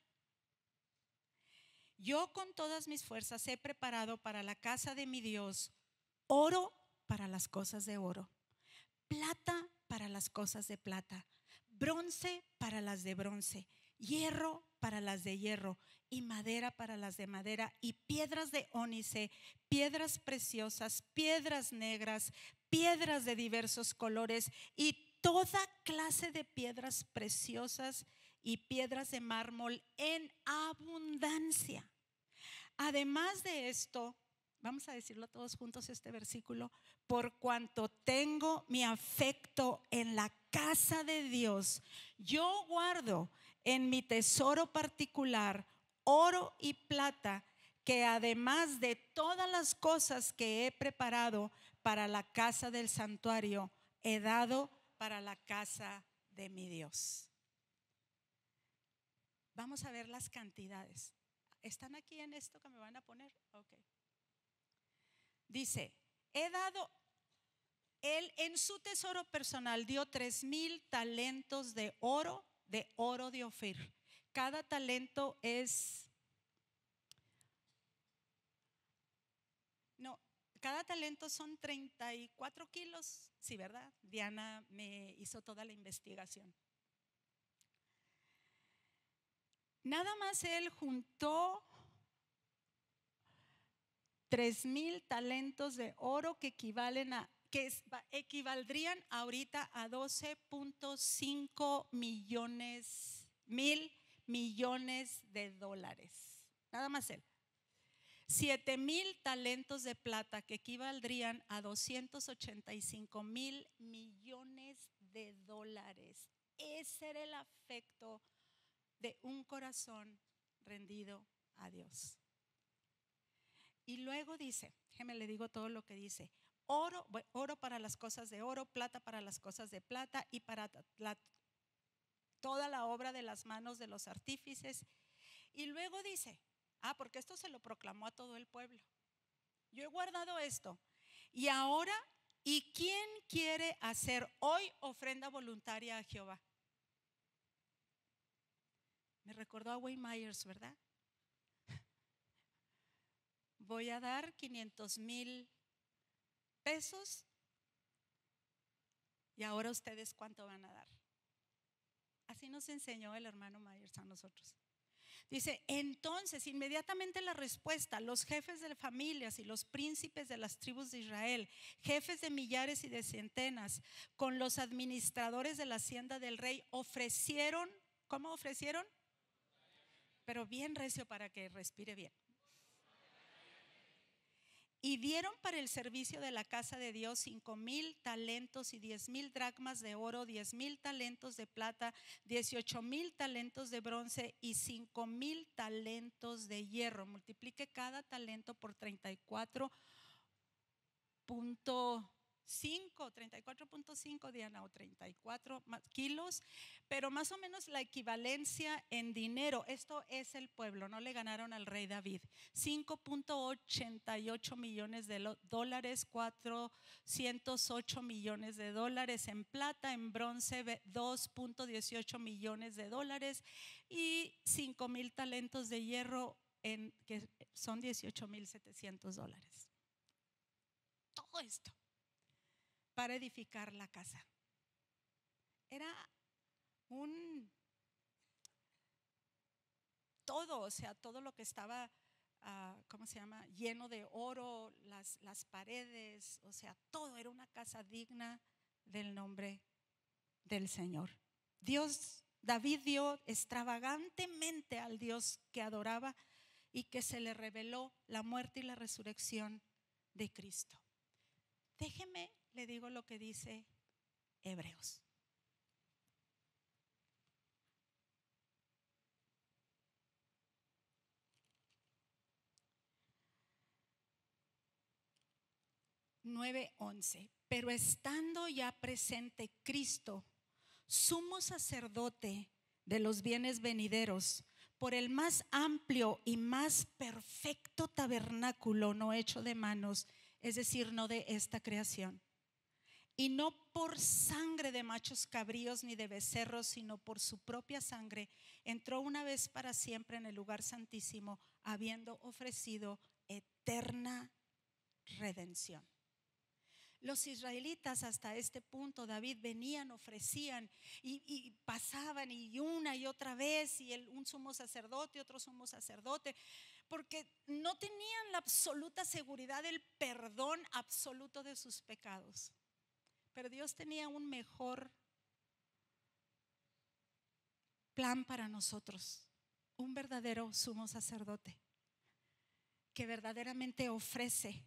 Yo con todas mis fuerzas he preparado para la casa de mi Dios oro para las cosas de oro, plata para las cosas de plata, bronce para las de bronce, hierro para las de hierro y madera para las de madera, y piedras de ónice, piedras preciosas, piedras negras, piedras de diversos colores y toda clase de piedras preciosas y piedras de mármol en abundancia. Además de esto, vamos a decirlo todos juntos este versículo: por cuanto tengo mi afecto en la casa de Dios, yo guardo en mi tesoro particular oro y plata, que además de todas las cosas que he preparado para la casa del santuario, he dado para la casa de mi Dios. Vamos a ver las cantidades. ¿Están aquí en esto que me van a poner? Ok. Dice: he dado, él en su tesoro personal dio 3,000 talentos de oro de Ofir. Cada talento es, no, cada talento son 34 kilos. Sí, ¿verdad? Diana me hizo toda la investigación. Nada más él juntó 3,000 talentos de oro que equivaldrían ahorita a 12.5 mil millones de dólares. Nada más él. 7,000 talentos de plata que equivaldrían a 285,000 millones de dólares. Ese era el afecto de un corazón rendido a Dios. Y luego dice, déjeme le digo todo lo que dice: oro para las cosas de oro, plata para las cosas de plata, y para toda la obra de las manos de los artífices. Y luego dice: porque esto se lo proclamó a todo el pueblo. Yo he guardado esto. Y ahora, ¿y quién quiere hacer hoy ofrenda voluntaria a Jehová? Me recordó a Wayne Myers, ¿verdad? Voy a dar 500,000 pesos. Y ahora ustedes, ¿cuánto van a dar? Así nos enseñó el hermano Myers a nosotros. Dice: entonces inmediatamente la respuesta: los jefes de familias y los príncipes de las tribus de Israel, jefes de millares y de centenas, con los administradores de la hacienda del rey, ofrecieron. ¿Cómo ofrecieron? Pero bien recio para que respire bien. Y dieron para el servicio de la casa de Dios 5,000 talentos y 10,000 dracmas de oro, 10,000 talentos de plata, 18,000 talentos de bronce y 5,000 talentos de hierro. Multiplique cada talento por 34.5, Diana, o 34 kilos, pero más o menos la equivalencia en dinero. Esto es el pueblo, no le ganaron al rey David. 5.88 millones de dólares, 408 millones de dólares en plata, en bronce 2.18 millones de dólares y 5,000 talentos de hierro, que son 18,700 dólares. Todo esto para edificar la casa. Era todo, o sea, todo lo que estaba, ¿cómo se llama? Lleno de oro, las paredes, o sea, todo era una casa digna del nombre del Señor. David dio extravagantemente al Dios que adoraba y que se le reveló la muerte y la resurrección de Cristo. Déjeme, le digo lo que dice Hebreos. 9:11. Pero estando ya presente Cristo, sumo sacerdote de los bienes venideros, por el más amplio y más perfecto tabernáculo no hecho de manos, es decir, no de esta creación, y no por sangre de machos cabríos ni de becerros, sino por su propia sangre, entró una vez para siempre en el lugar santísimo, habiendo ofrecido eterna redención. Los israelitas hasta este punto, David, venían, ofrecían y pasaban y una y otra vez, y un sumo sacerdote, otro sumo sacerdote, porque no tenían la absoluta seguridad del perdón absoluto de sus pecados. Pero Dios tenía un mejor plan para nosotros, un verdadero sumo sacerdote que verdaderamente ofrece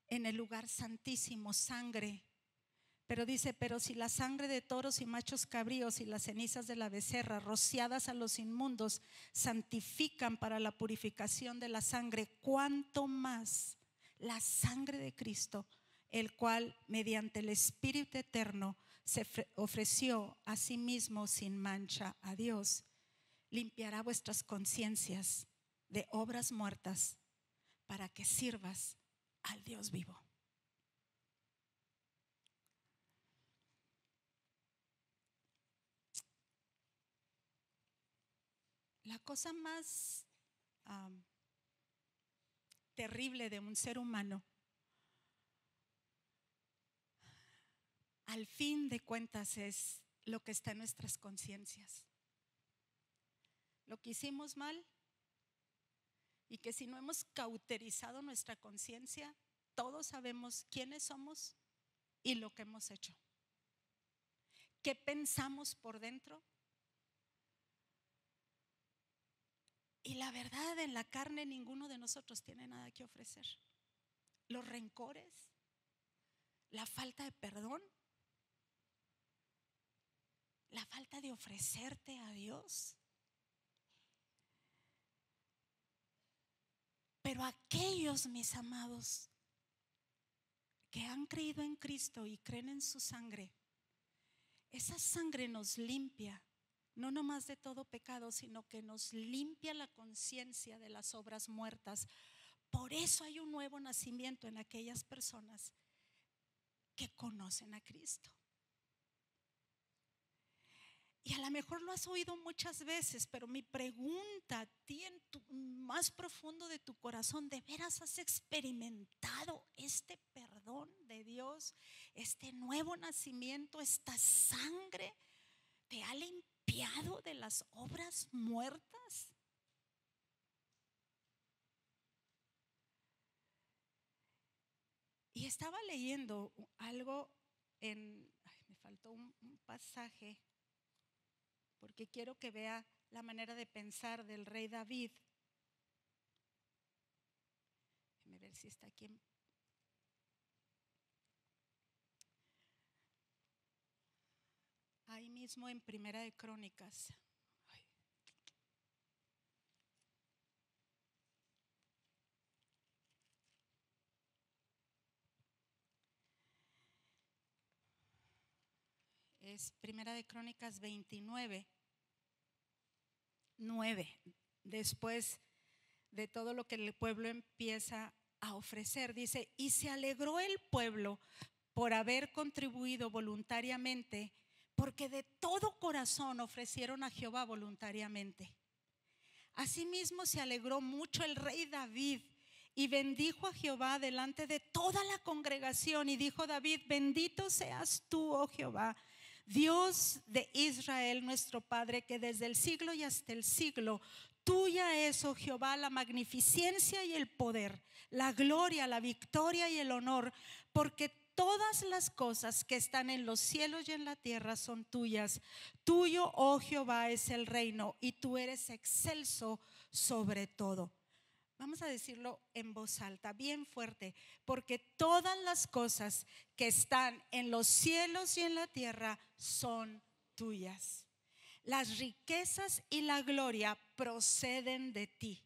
en el lugar santísimo sangre. Pero dice: pero si la sangre de toros y machos cabríos y las cenizas de la becerra rociadas a los inmundos santifican para la purificación de la sangre, cuánto más la sangre de Cristo, el cual mediante el Espíritu eterno se ofreció a sí mismo sin mancha a Dios, limpiará vuestras conciencias de obras muertas para que sirvas al Dios vivo. La cosa más terrible de un ser humano, al fin de cuentas, es lo que está en nuestras conciencias. Lo que hicimos mal, y que si no hemos cauterizado nuestra conciencia, todos sabemos quiénes somos y lo que hemos hecho. ¿Qué pensamos por dentro? Y la verdad, en la carne ninguno de nosotros tiene nada que ofrecer. Los rencores, la falta de perdón, la falta de ofrecerte a Dios. Pero aquellos, mis amados, que han creído en Cristo y creen en su sangre, esa sangre nos limpia, no nomás de todo pecado, sino que nos limpia la conciencia de las obras muertas. Por eso hay un nuevo nacimiento en aquellas personas que conocen a Cristo. Y a lo mejor lo has oído muchas veces, pero mi pregunta a ti, en tu más profundo de tu corazón, ¿de veras has experimentado este perdón de Dios, este nuevo nacimiento, esta sangre te ha limpiado de las obras muertas? Y estaba leyendo algo me faltó un pasaje, porque quiero que vea la manera de pensar del rey David. Déjame ver si está aquí. Ahí mismo en Primera de Crónicas. Es Primera de Crónicas 29:9. Después de todo lo que el pueblo empieza a ofrecer, dice: y se alegró el pueblo por haber contribuido voluntariamente, porque de todo corazón ofrecieron a Jehová voluntariamente. Asimismo se alegró mucho el rey David y bendijo a Jehová delante de toda la congregación. Y dijo David: bendito seas tú, oh Jehová, Dios de Israel nuestro Padre, que desde el siglo y hasta el siglo tuya es, oh Jehová, la magnificencia y el poder, la gloria, la victoria y el honor, porque todas las cosas que están en los cielos y en la tierra son tuyas. Tuyo, oh Jehová, es el reino, y tú eres excelso sobre todo. Vamos a decirlo en voz alta, bien fuerte: porque todas las cosas que están en los cielos y en la tierra son tuyas. Las riquezas y la gloria proceden de ti,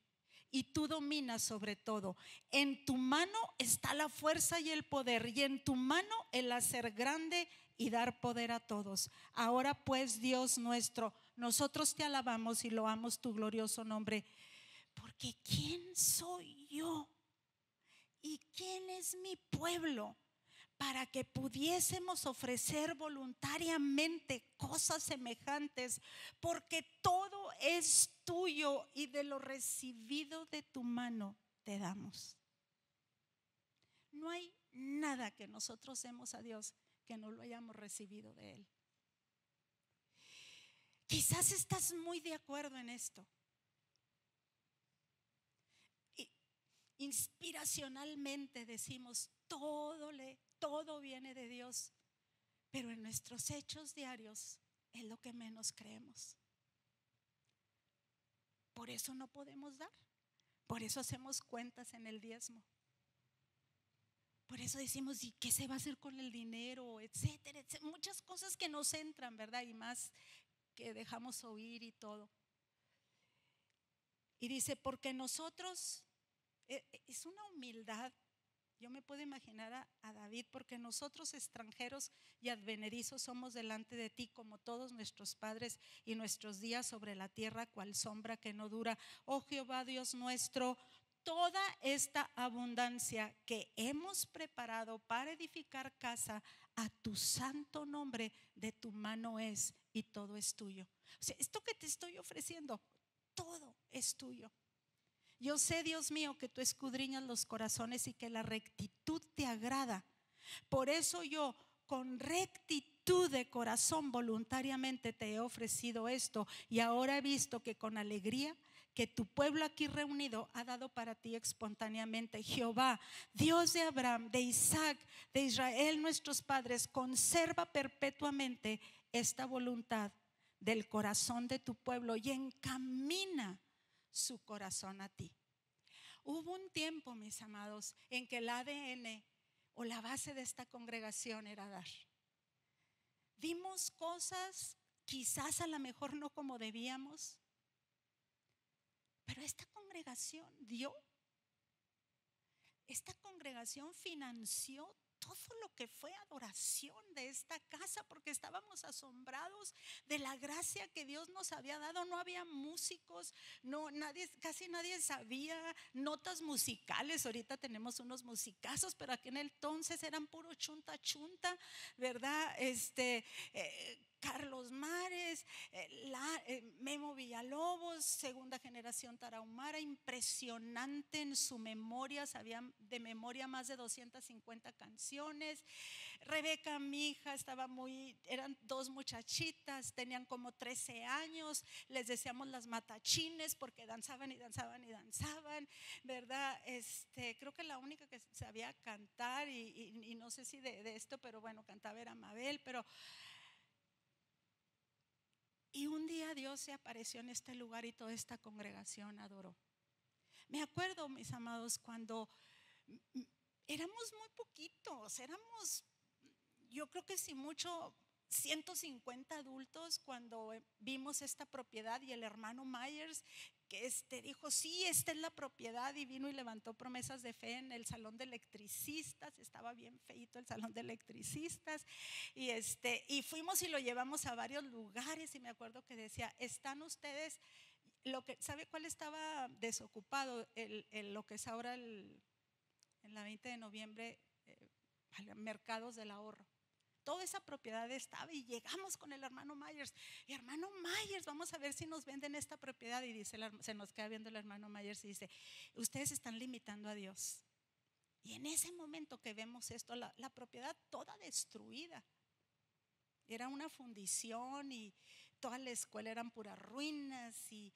y tú dominas sobre todo. En tu mano está la fuerza y el poder, y en tu mano el hacer grande y dar poder a todos. Ahora pues, Dios nuestro, nosotros te alabamos y loamos tu glorioso nombre, porque ¿quién soy yo y quién es mi pueblo para que pudiésemos ofrecer voluntariamente cosas semejantes? Porque todo es tuyo y de lo recibido de tu mano te damos. No hay nada que nosotros demos a Dios que no lo hayamos recibido de Él. Quizás estás muy de acuerdo en esto. Inspiracionalmente decimos todo viene de Dios, pero en nuestros hechos diarios es lo que menos creemos. Por eso no podemos dar, por eso hacemos cuentas en el diezmo, por eso decimos, ¿y qué se va a hacer con el dinero? Etcétera, etcétera. Muchas cosas que nos entran, ¿verdad? Y más que dejamos oír y todo. Y dice, porque nosotros, es una humildad. Yo me puedo imaginar a David, porque nosotros extranjeros y advenedizos somos delante de ti como todos nuestros padres, y nuestros días sobre la tierra cual sombra que no dura. Oh Jehová Dios nuestro, toda esta abundancia que hemos preparado para edificar casa a tu santo nombre, de tu mano es, y todo es tuyo. O sea, esto que te estoy ofreciendo, todo es tuyo. Yo sé, Dios mío, que tú escudriñas los corazones y que la rectitud te agrada. Por eso yo, con rectitud de corazón, voluntariamente te he ofrecido esto, y ahora he visto que con alegría que tu pueblo aquí reunido ha dado para ti espontáneamente. Jehová, Dios de Abraham, de Isaac, de Israel, nuestros padres, conserva perpetuamente esta voluntad del corazón de tu pueblo y encamina su corazón a ti. Hubo un tiempo, mis amados, en que el ADN o la base de esta congregación era dar. Dimos cosas, quizás a lo mejor no como debíamos, pero esta congregación dio. Esta congregación financió todo lo que fue adoración de esta casa, porque estábamos asombrados de la gracia que Dios nos había dado. No había músicos, casi nadie sabía notas musicales. Ahorita tenemos unos musicazos, pero aquel entonces eran puro chunta chunta, ¿verdad? Carlos Mares, Memo Villalobos, segunda generación tarahumara, impresionante en su memoria, sabían de memoria más de 250 canciones. Rebeca, mi hija, eran dos muchachitas, tenían como 13 años, les decíamos las matachines porque danzaban y danzaban y danzaban, ¿verdad? Creo que la única que sabía cantar, y no sé si de esto, pero bueno, cantaba era Mabel, y un día Dios se apareció en este lugar y toda esta congregación adoró. Me acuerdo, mis amados, cuando éramos muy poquitos, yo creo que si mucho 150 adultos, cuando vimos esta propiedad, y el hermano Myers que dijo, sí, esta es la propiedad, y vino y levantó promesas de fe en el salón de electricistas. Estaba bien feito el salón de electricistas, y fuimos y lo llevamos a varios lugares, y me acuerdo que decía, están ustedes, ¿sabe cuál estaba desocupado? Lo que es ahora en la 20 de noviembre, Mercados del Ahorro. Toda esa propiedad estaba, y llegamos con el hermano Myers. Y hermano Myers, vamos a ver si nos venden esta propiedad. Y dice, se nos queda viendo el hermano Myers y dice, ustedes están limitando a Dios. Y en ese momento que vemos esto, la propiedad toda destruida, era una fundición, y toda la escuela eran puras ruinas, y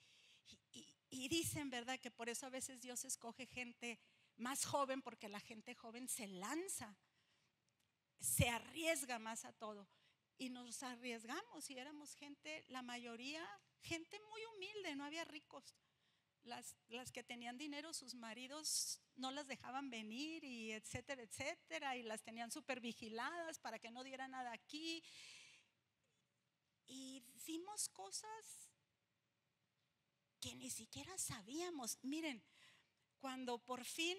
dicen, ¿verdad?, que por eso a veces Dios escoge gente más joven, porque la gente joven se lanza, se arriesga más a todo. Y nos arriesgamos, y éramos gente, la mayoría, gente muy humilde, no había ricos. Las que tenían dinero, sus maridos no las dejaban venir, y etcétera, etcétera, y las tenían súper vigiladas para que no diera nada aquí. Y dimos cosas que ni siquiera sabíamos. Miren, cuando por fin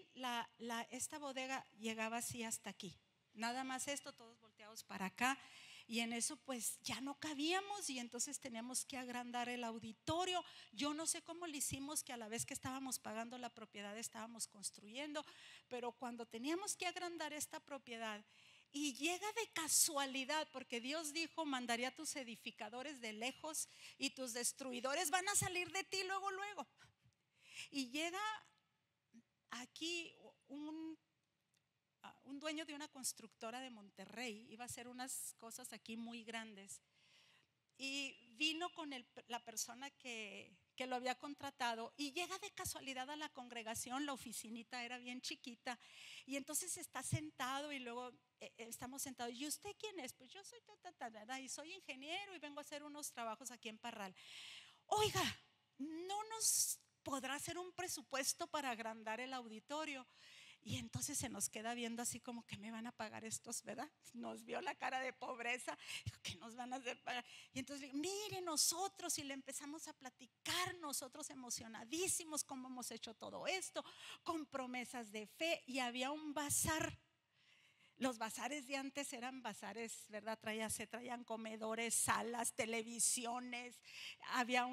esta bodega llegaba así hasta aquí, nada más esto, todos volteados para acá, y en eso pues ya no cabíamos y entonces teníamos que agrandar el auditorio. Yo no sé cómo lo hicimos, que a la vez que estábamos pagando la propiedad estábamos construyendo, pero cuando teníamos que agrandar esta propiedad y llega de casualidad, porque Dios dijo: mandaré a tus edificadores de lejos y tus destruidores van a salir de ti luego, luego. Y llega aquí un dueño de una constructora de Monterrey, iba a hacer unas cosas aquí muy grandes, y vino con la persona que lo había contratado, y llega de casualidad a la congregación. La oficinita era bien chiquita, y entonces está sentado, y luego estamos sentados. ¿Y usted quién es? Pues yo soy y soy ingeniero y vengo a hacer unos trabajos aquí en Parral. Oiga, ¿no nos podrá hacer un presupuesto para agrandar el auditorio? Y entonces se nos queda viendo así como: que me van a pagar estos, ¿verdad? Nos vio la cara de pobreza, dijo: ¿qué nos van a hacer pagar? Y entonces le digo: mire, nosotros, y le empezamos a platicar, nosotros emocionadísimos cómo hemos hecho todo esto, con promesas de fe. Y había un bazar. Los bazares de antes eran bazares, ¿verdad? Se traían comedores, salas, televisiones. Había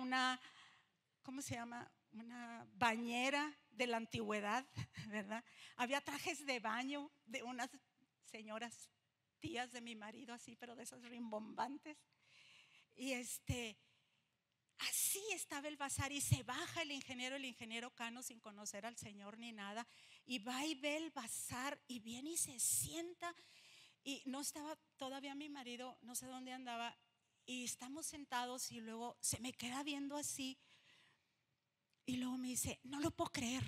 ¿cómo se llama? Una bañera de la antigüedad, ¿verdad? Había trajes de baño de unas señoras, tías de mi marido, así, pero de esas rimbombantes. Y así estaba el bazar. Y se baja el ingeniero Cano, sin conocer al Señor ni nada, y va y ve el bazar, y viene y se sienta. Y no estaba todavía mi marido, no sé dónde andaba, y estamos sentados, y luego se me queda viendo así. Y luego me dice: no lo puedo creer,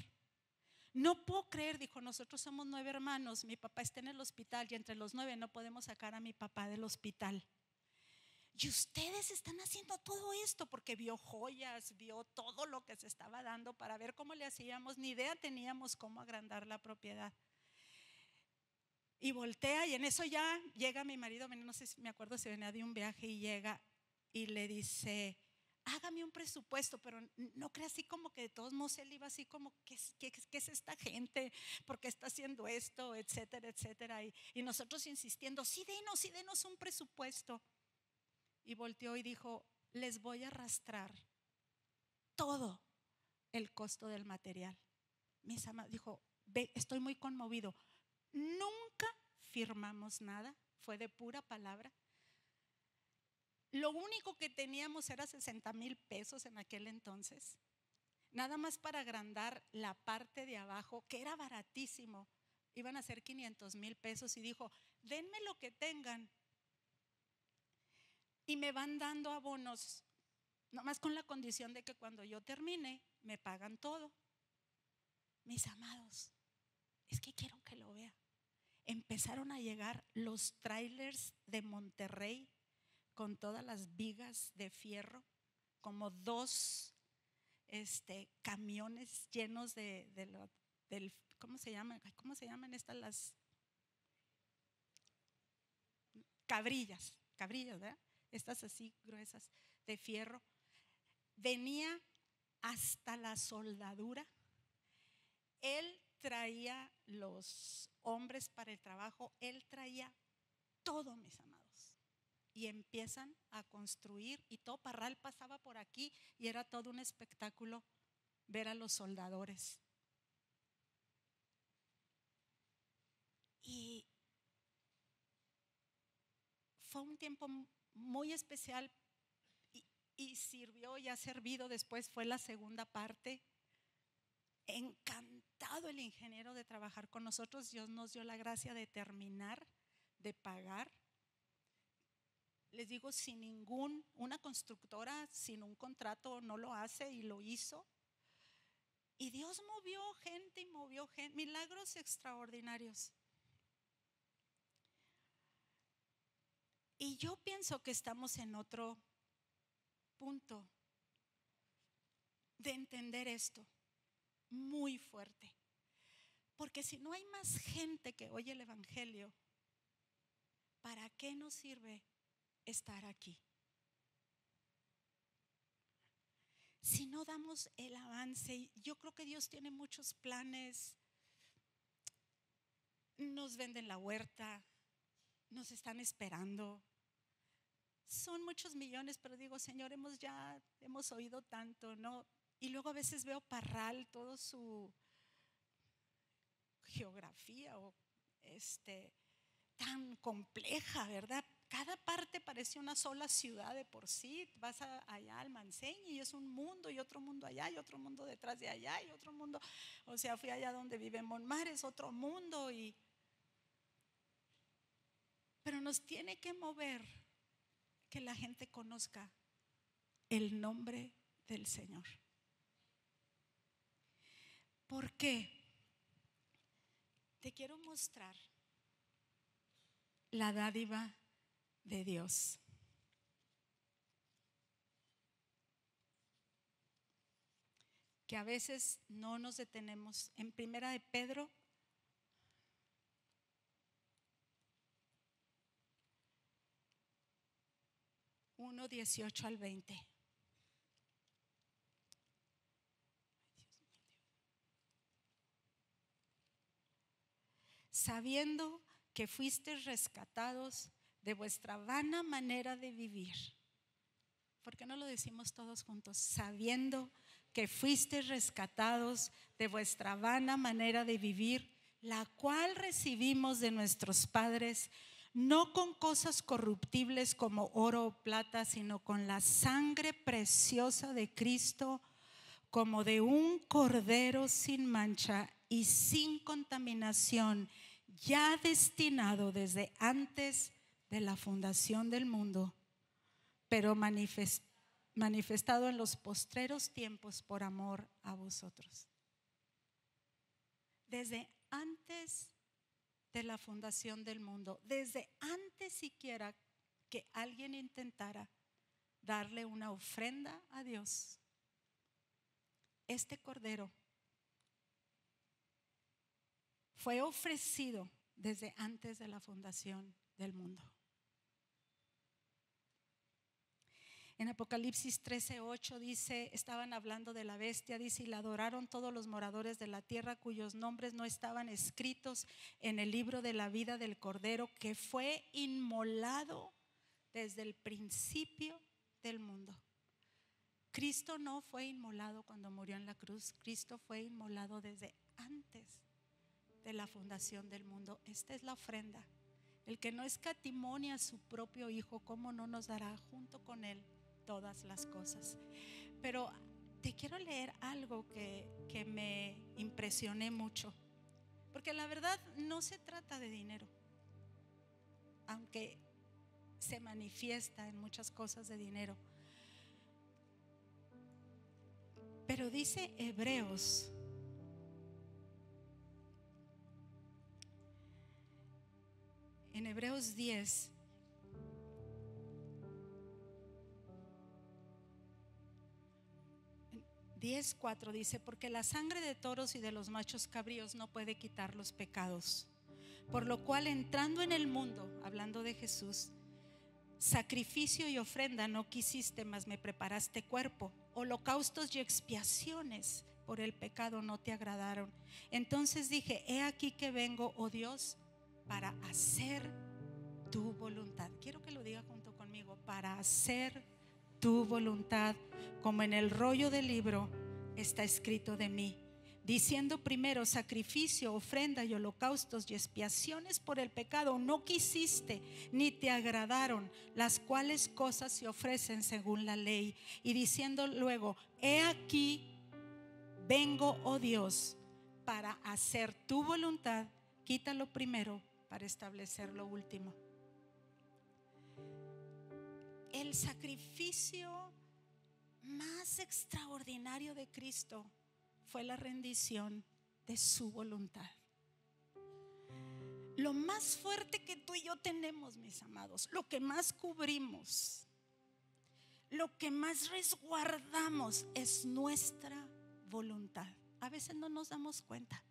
no puedo creer. Dijo: nosotros somos 9 hermanos, mi papá está en el hospital, y entre los 9 no podemos sacar a mi papá del hospital. Y ustedes están haciendo todo esto, porque vio joyas, vio todo lo que se estaba dando para ver cómo le hacíamos. Ni idea teníamos cómo agrandar la propiedad. Y voltea, y en eso ya llega mi marido, no sé si me acuerdo si venía de un viaje, y llega y le dice: hágame un presupuesto. Pero no crea así como que de todos modos él iba así como: ¿qué es esta gente? ¿Por qué está haciendo esto? Etcétera, etcétera. Y nosotros insistiendo: sí denos un presupuesto. Y volteó y dijo: les voy a arrastrar todo el costo del material. Mis amados, dijo: estoy muy conmovido. Nunca firmamos nada, fue de pura palabra. Lo único que teníamos era 60,000 pesos en aquel entonces, nada más para agrandar la parte de abajo, que era baratísimo. Iban a ser 500,000 pesos. Y dijo: denme lo que tengan y me van dando abonos, nomás con la condición de que cuando yo termine me pagan todo. Mis amados, es que quiero que lo vea. Empezaron a llegar los trailers de Monterrey con todas las vigas de fierro, como 2 camiones llenos del ¿cómo se llaman? ¿Cómo se llaman estas? Las cabrillas, ¿verdad? Estas así gruesas de fierro. Venía hasta la soldadura. Él traía los hombres para el trabajo, él traía todo, mis amados. Y empiezan a construir, y todo Parral pasaba por aquí, y era todo un espectáculo ver a los soldadores. Y fue un tiempo muy especial, y sirvió y ha servido. Después fue la segunda parte. Encantado el ingeniero de trabajar con nosotros. Dios nos dio la gracia de terminar, de pagar. Les digo, una constructora sin un contrato no lo hace, y lo hizo. Y Dios movió gente, milagros extraordinarios. Y yo pienso que estamos en otro punto de entender esto muy fuerte. Porque si no hay más gente que oye el evangelio, ¿para qué nos sirve estar aquí? si no damos el avance. Yo creo que Dios tiene muchos planes. Nos venden la huerta, nos están esperando. Son muchos millones, pero digo, Señor, hemos oído tanto, ¿no? Y luego a veces veo Parral, toda su geografía tan compleja, ¿verdad? Cada parte parece una sola ciudad de por sí. Vas allá al Manseño y es un mundo, y otro mundo allá, y otro mundo detrás de allá, y otro mundo. O sea, fui allá donde vive Monmar, es otro mundo. Pero nos tiene que mover que la gente conozca el nombre del Señor. ¿Por qué? Te quiero mostrar la dádiva de Dios. Que a veces no nos detenemos. En Primera de Pedro 1:18-20. Sabiendo que fuisteis rescatados de vuestra vana manera de vivir. ¿Por qué no lo decimos todos juntos? Sabiendo que fuisteis rescatados de vuestra vana manera de vivir, la cual recibimos de nuestros padres, no con cosas corruptibles como oro o plata, sino con la sangre preciosa de Cristo, como de un cordero sin mancha y sin contaminación, ya destinado desde antes de la fundación del mundo, pero manifestado en los postreros tiempos por amor a vosotros. Desde antes de la fundación del mundo, desde antes siquiera que alguien intentara darle una ofrenda a Dios, este cordero fue ofrecido desde antes de la fundación del mundo. En Apocalipsis 13:8 dice, estaban hablando de la bestia, dice, y la adoraron todos los moradores de la tierra cuyos nombres no estaban escritos en el libro de la vida del cordero que fue inmolado desde el principio del mundo. Cristo no fue inmolado cuando murió en la cruz. Cristo fue inmolado desde antes de la fundación del mundo. Esta es la ofrenda. El que no escatimó ni a su propio Hijo, ¿cómo no nos dará junto con Él todas las cosas? Pero te quiero leer algo que me impresioné mucho, porque la verdad no se trata de dinero, aunque se manifiesta en muchas cosas de dinero. Pero dice Hebreos en Hebreos 10:4 dice, porque la sangre de toros y de los machos cabríos no puede quitar los pecados, por lo cual entrando en el mundo, hablando de Jesús, sacrificio y ofrenda no quisiste, mas me preparaste cuerpo. Holocaustos y expiaciones por el pecado no te agradaron. Entonces dije, he aquí que vengo, oh Dios, para hacer tu voluntad. Quiero que lo diga junto conmigo, para hacer tu voluntad, como en el rollo del libro está escrito de mí, diciendo primero sacrificio, ofrenda y holocaustos y expiaciones por el pecado no quisiste, ni te agradaron, las cuales cosas se ofrecen según la ley, y diciendo luego, he aquí vengo, oh Dios, para hacer tu voluntad. Quita lo primero para establecer lo último. El sacrificio más extraordinario de Cristo fue la rendición de su voluntad. Lo más fuerte que tú y yo tenemos, mis amados, lo que más cubrimos, lo que más resguardamos es nuestra voluntad. A veces no nos damos cuenta.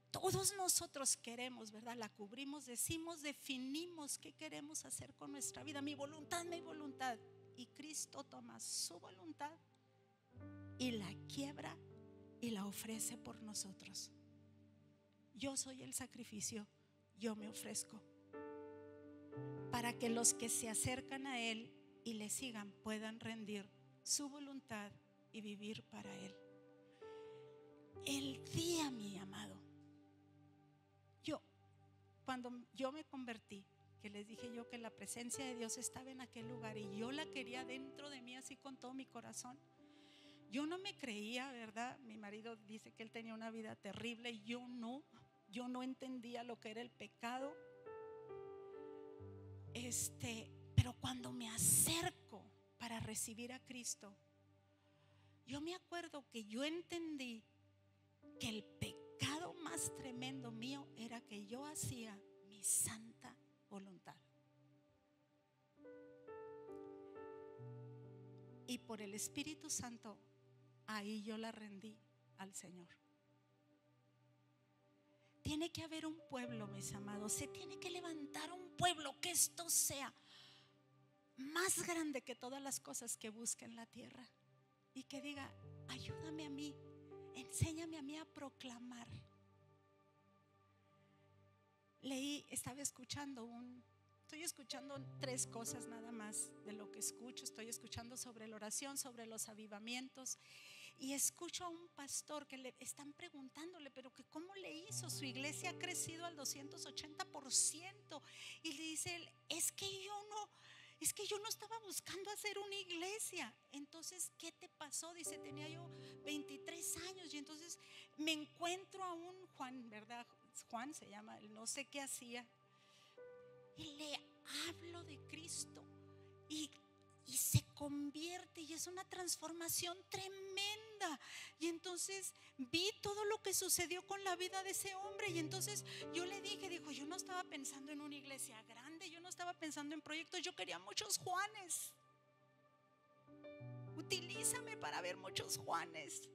Todos nosotros queremos, ¿verdad? La cubrimos, decimos, definimos qué queremos hacer con nuestra vida. Mi voluntad, mi voluntad. y Cristo toma su voluntad y la quiebra y la ofrece por nosotros. Yo soy el sacrificio, yo me ofrezco para que los que se acercan a Él y le sigan puedan rendir su voluntad y vivir para Él. El día, mi amado, cuando yo me convertí, que les dije yo que la presencia de Dios estaba en aquel lugar y yo la quería dentro de mí así con todo mi corazón. Yo no me creía, ¿verdad? Mi marido dice que él tenía una vida terrible y yo no entendía lo que era el pecado. Pero cuando me acerco para recibir a Cristo, yo me acuerdo que yo entendí que el pecado más tremendo mío era que yo hacía mi santa voluntad. Y por el Espíritu Santo, ahí yo la rendí al Señor. Tiene que haber un pueblo, mis amados. Se tiene que levantar un pueblo que esto sea más grande que todas las cosas que busca en la tierra. Y que diga: ayúdame a mí, enséñame a mí a proclamar. Estaba escuchando estoy escuchando 3 cosas nada más de lo que escucho. Estoy escuchando sobre la oración, sobre los avivamientos, y escucho a un pastor que le están preguntándole, pero que cómo le hizo, su iglesia ha crecido al 280%, y le dice él: es que yo no estaba buscando hacer una iglesia. Entonces, ¿qué te pasó? Dice: tenía yo 23 años y entonces me encuentro a un Juan, ¿verdad? Juan se llama, no sé qué hacía, y le hablo de Cristo y se convierte, y es una transformación tremenda. Y entonces vi todo lo que sucedió con la vida de ese hombre. Y entonces yo le dije, yo no estaba pensando en una iglesia grande, yo no estaba pensando en proyectos, yo quería muchos Juanes. Utilízame para ver muchos Juanes.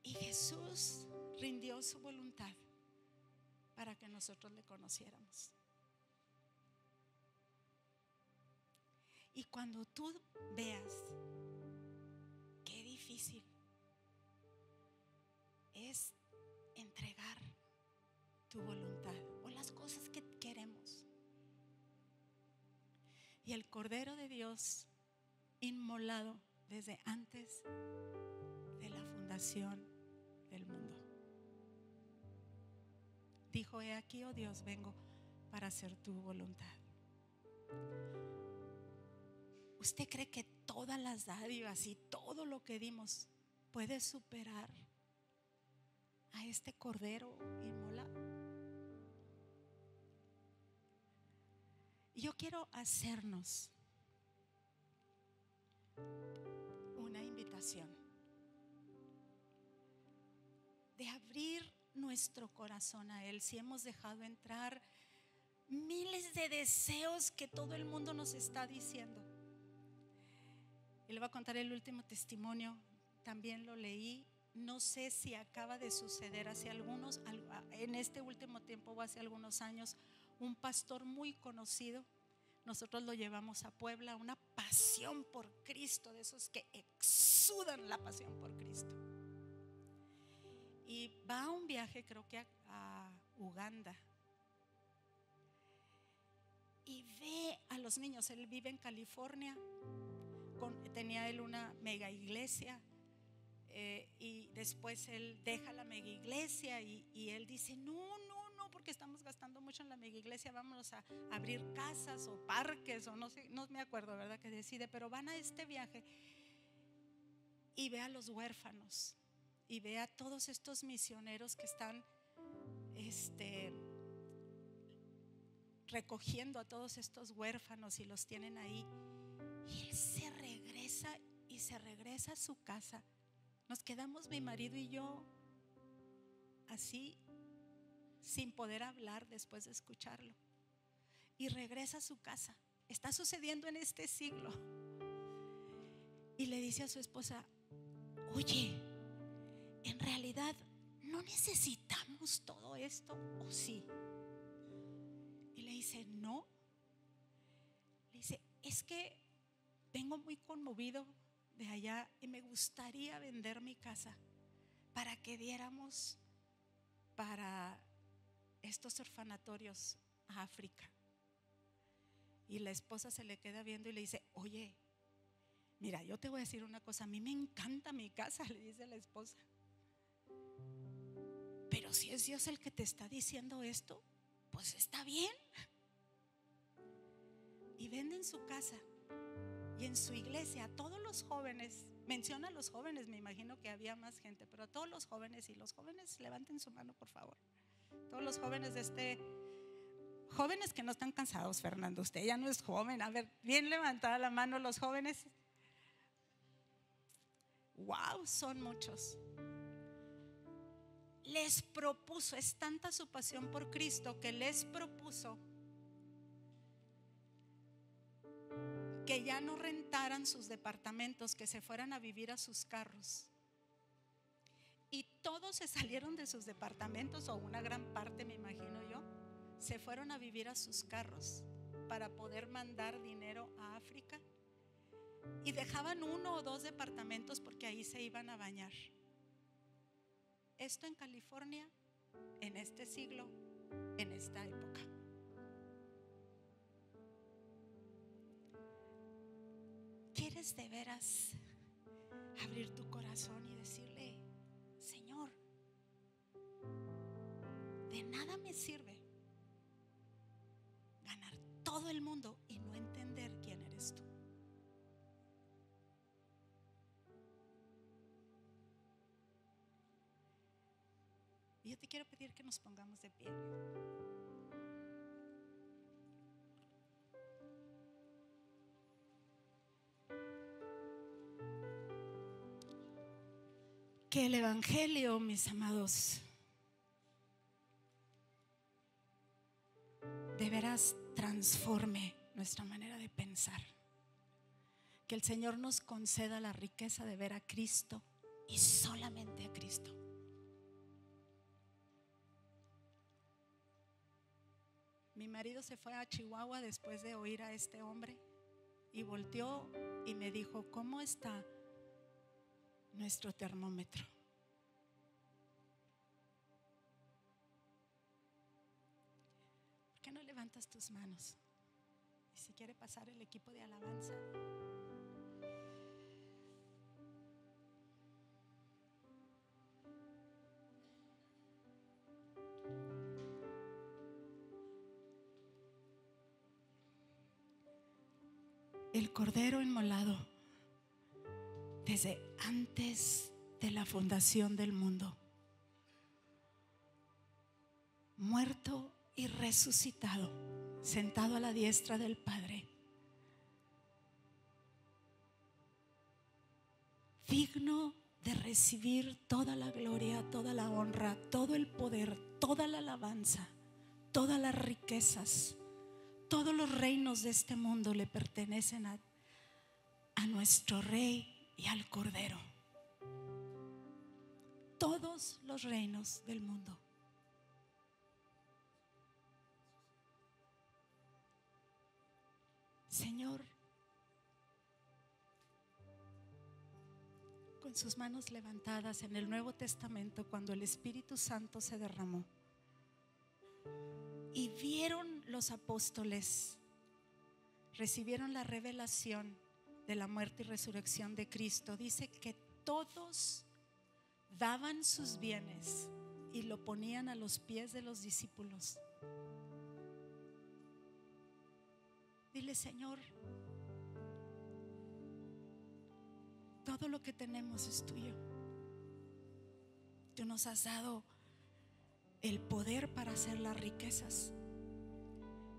Y Jesús rindió su voluntad para que nosotros le conociéramos. Y cuando tú veas qué difícil es entregar tu voluntad o las cosas que queremos, y el Cordero de Dios inmolado desde antes de la fundación del mundo dijo: he aquí, oh Dios, vengo para hacer tu voluntad. ¿Usted cree que todas las dádivas y todo lo que dimos puede superar a este Cordero inmolado? Y yo quiero hacernos una invitación de abrir nuestro corazón a Él. Si hemos dejado entrar miles de deseos que todo el mundo nos está diciendo. Y le voy a contar el último testimonio. También lo leí. No sé si acaba de suceder en este último tiempo o hace algunos años. Un pastor muy conocido, nosotros lo llevamos a Puebla. Una pasión por Cristo, de esos que exudan la pasión por Cristo. Y va a un viaje, creo que a Uganda, y ve a los niños. Él vive en California. Tenía él una mega iglesia, y después él deja la mega iglesia y él dice: no, porque estamos gastando mucho en la mega iglesia, vámonos a abrir casas o parques o no sé, no me acuerdo, ¿verdad?, que decide. Pero van a este viaje y ve a los huérfanos y ve a todos estos misioneros que están recogiendo a todos estos huérfanos y los tienen ahí. Y él se regresa a su casa. Nos quedamos, mi marido y yo, así, sin poder hablar después de escucharlo. Y regresa a su casa. Está sucediendo en este siglo. Y le dice a su esposa: oye, en realidad ¿no necesitamos todo esto o sí? Y le dice: dice, no. Le dice, es que vengo muy conmovido de allá y me gustaría vender mi casa para que diéramos para estos orfanatorios a África. Y la esposa se le queda viendo y le dice, oye, mira, yo te voy a decir una cosa, a mí me encanta mi casa, le dice la esposa, pero si es Dios el que te está diciendo esto, pues está bien. Y venden su casa. Y en su iglesia, a todos los jóvenes, menciona a los jóvenes, me imagino que había más gente, pero a todos los jóvenes, y los jóvenes levanten su mano, por favor. Todos los jóvenes jóvenes que no están cansados, Fernando, usted ya no es joven. A ver, bien levantada la mano los jóvenes. Wow, son muchos. Les propuso, es tanta su pasión por Cristo que les propuso que ya no rentaran sus departamentos, que se fueran a vivir a sus carros. Y todos se salieron de sus departamentos, o una gran parte, me imagino yo, se fueron a vivir a sus carros para poder mandar dinero a África. Y dejaban 1 o 2 departamentos porque ahí se iban a bañar. Esto en California, en este siglo, en esta época. ¿Quieres de veras abrir tu corazón y decirle, Señor, de nada me sirve ganar todo el mundo y no entender quién eres tú? Y yo te quiero pedir que nos pongamos de pie. Que el Evangelio, mis amados, de veras transforme nuestra manera de pensar. Que el Señor nos conceda la riqueza de ver a Cristo y solamente a Cristo. Mi marido se fue a Chihuahua después de oír a este hombre y volteó y me dijo, ¿cómo está nuestro termómetro? ¿Por qué no levantas tus manos? Y si quiere pasar el equipo de alabanza. El Cordero inmolado desde antes de la fundación del mundo, muerto y resucitado, sentado a la diestra del Padre, digno de recibir toda la gloria, toda la honra, todo el poder, toda la alabanza, todas las riquezas. Todos los reinos de este mundo le pertenecen a nuestro Rey y al Cordero. Todos los reinos del mundo. Señor, con sus manos levantadas en el Nuevo Testamento, cuando el Espíritu Santo se derramó y vieron los apóstoles, recibieron la revelación de la muerte y resurrección de Cristo, dice que todos daban sus bienes y lo ponían a los pies de los discípulos. Dile, Señor, todo lo que tenemos es tuyo. Tú nos has dado el poder para hacer las riquezas.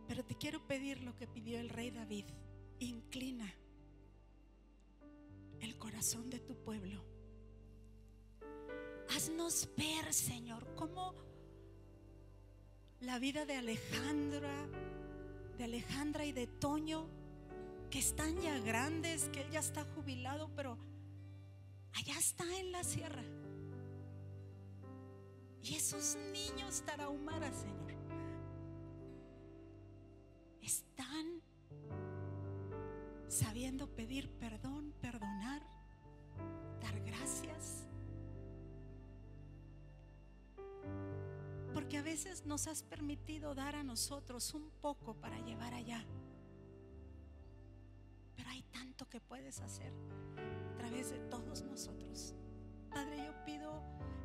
Pero te quiero pedir lo que pidió el rey David: inclina el corazón de tu pueblo. Haznos ver, Señor, cómo la vida de Alejandra y de Toño, que están ya grandes, que él ya está jubilado, pero allá está en la sierra. Y esos niños tarahumaras, Señor, están sabiendo pedir perdón, perdonar, dar gracias. Porque a veces nos has permitido dar a nosotros un poco para llevar allá. Pero hay tanto que puedes hacer a través de todos nosotros. Padre, yo pido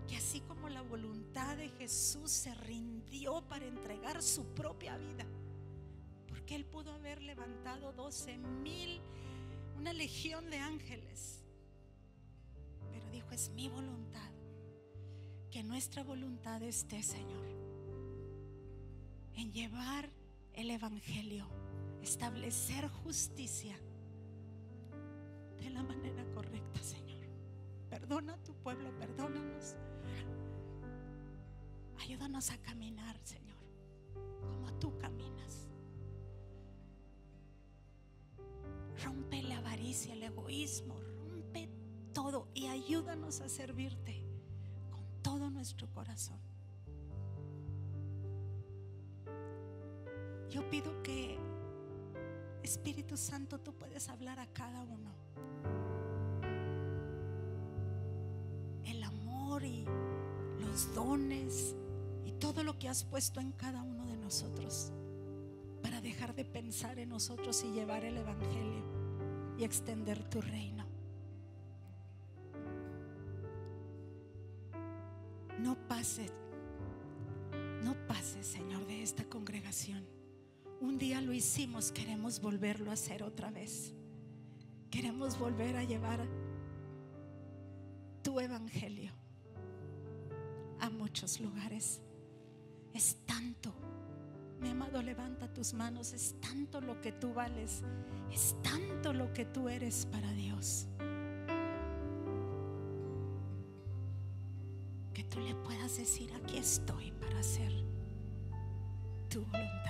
que así como la voluntad de Jesús se rindió para entregar su propia vida, porque Él pudo haber levantado 12,000, una legión de ángeles, pero dijo: es mi voluntad, que nuestra voluntad esté, Señor, en llevar el evangelio, establecer justicia de la manera correcta, Señor. Perdona a tu pueblo, perdónanos. Ayúdanos a caminar, Señor, como tú caminas. Rompe la avaricia, el egoísmo, rompe todo y ayúdanos a servirte con todo nuestro corazón. Yo pido que, Espíritu Santo, tú puedes hablar a cada uno. El amor y los dones y todo lo que has puesto en cada uno de nosotros, para dejar de pensar en nosotros y llevar el evangelio y extender tu reino. No pases, Señor, de esta congregación. Un día lo hicimos, queremos volverlo a hacer otra vez. Queremos volver a llevar tu evangelio a muchos lugares. Es tanto, mi amado, levanta tus manos. Es tanto lo que tú vales, es tanto lo que tú eres para Dios, que tú le puedas decir: aquí estoy para hacer tu voluntad.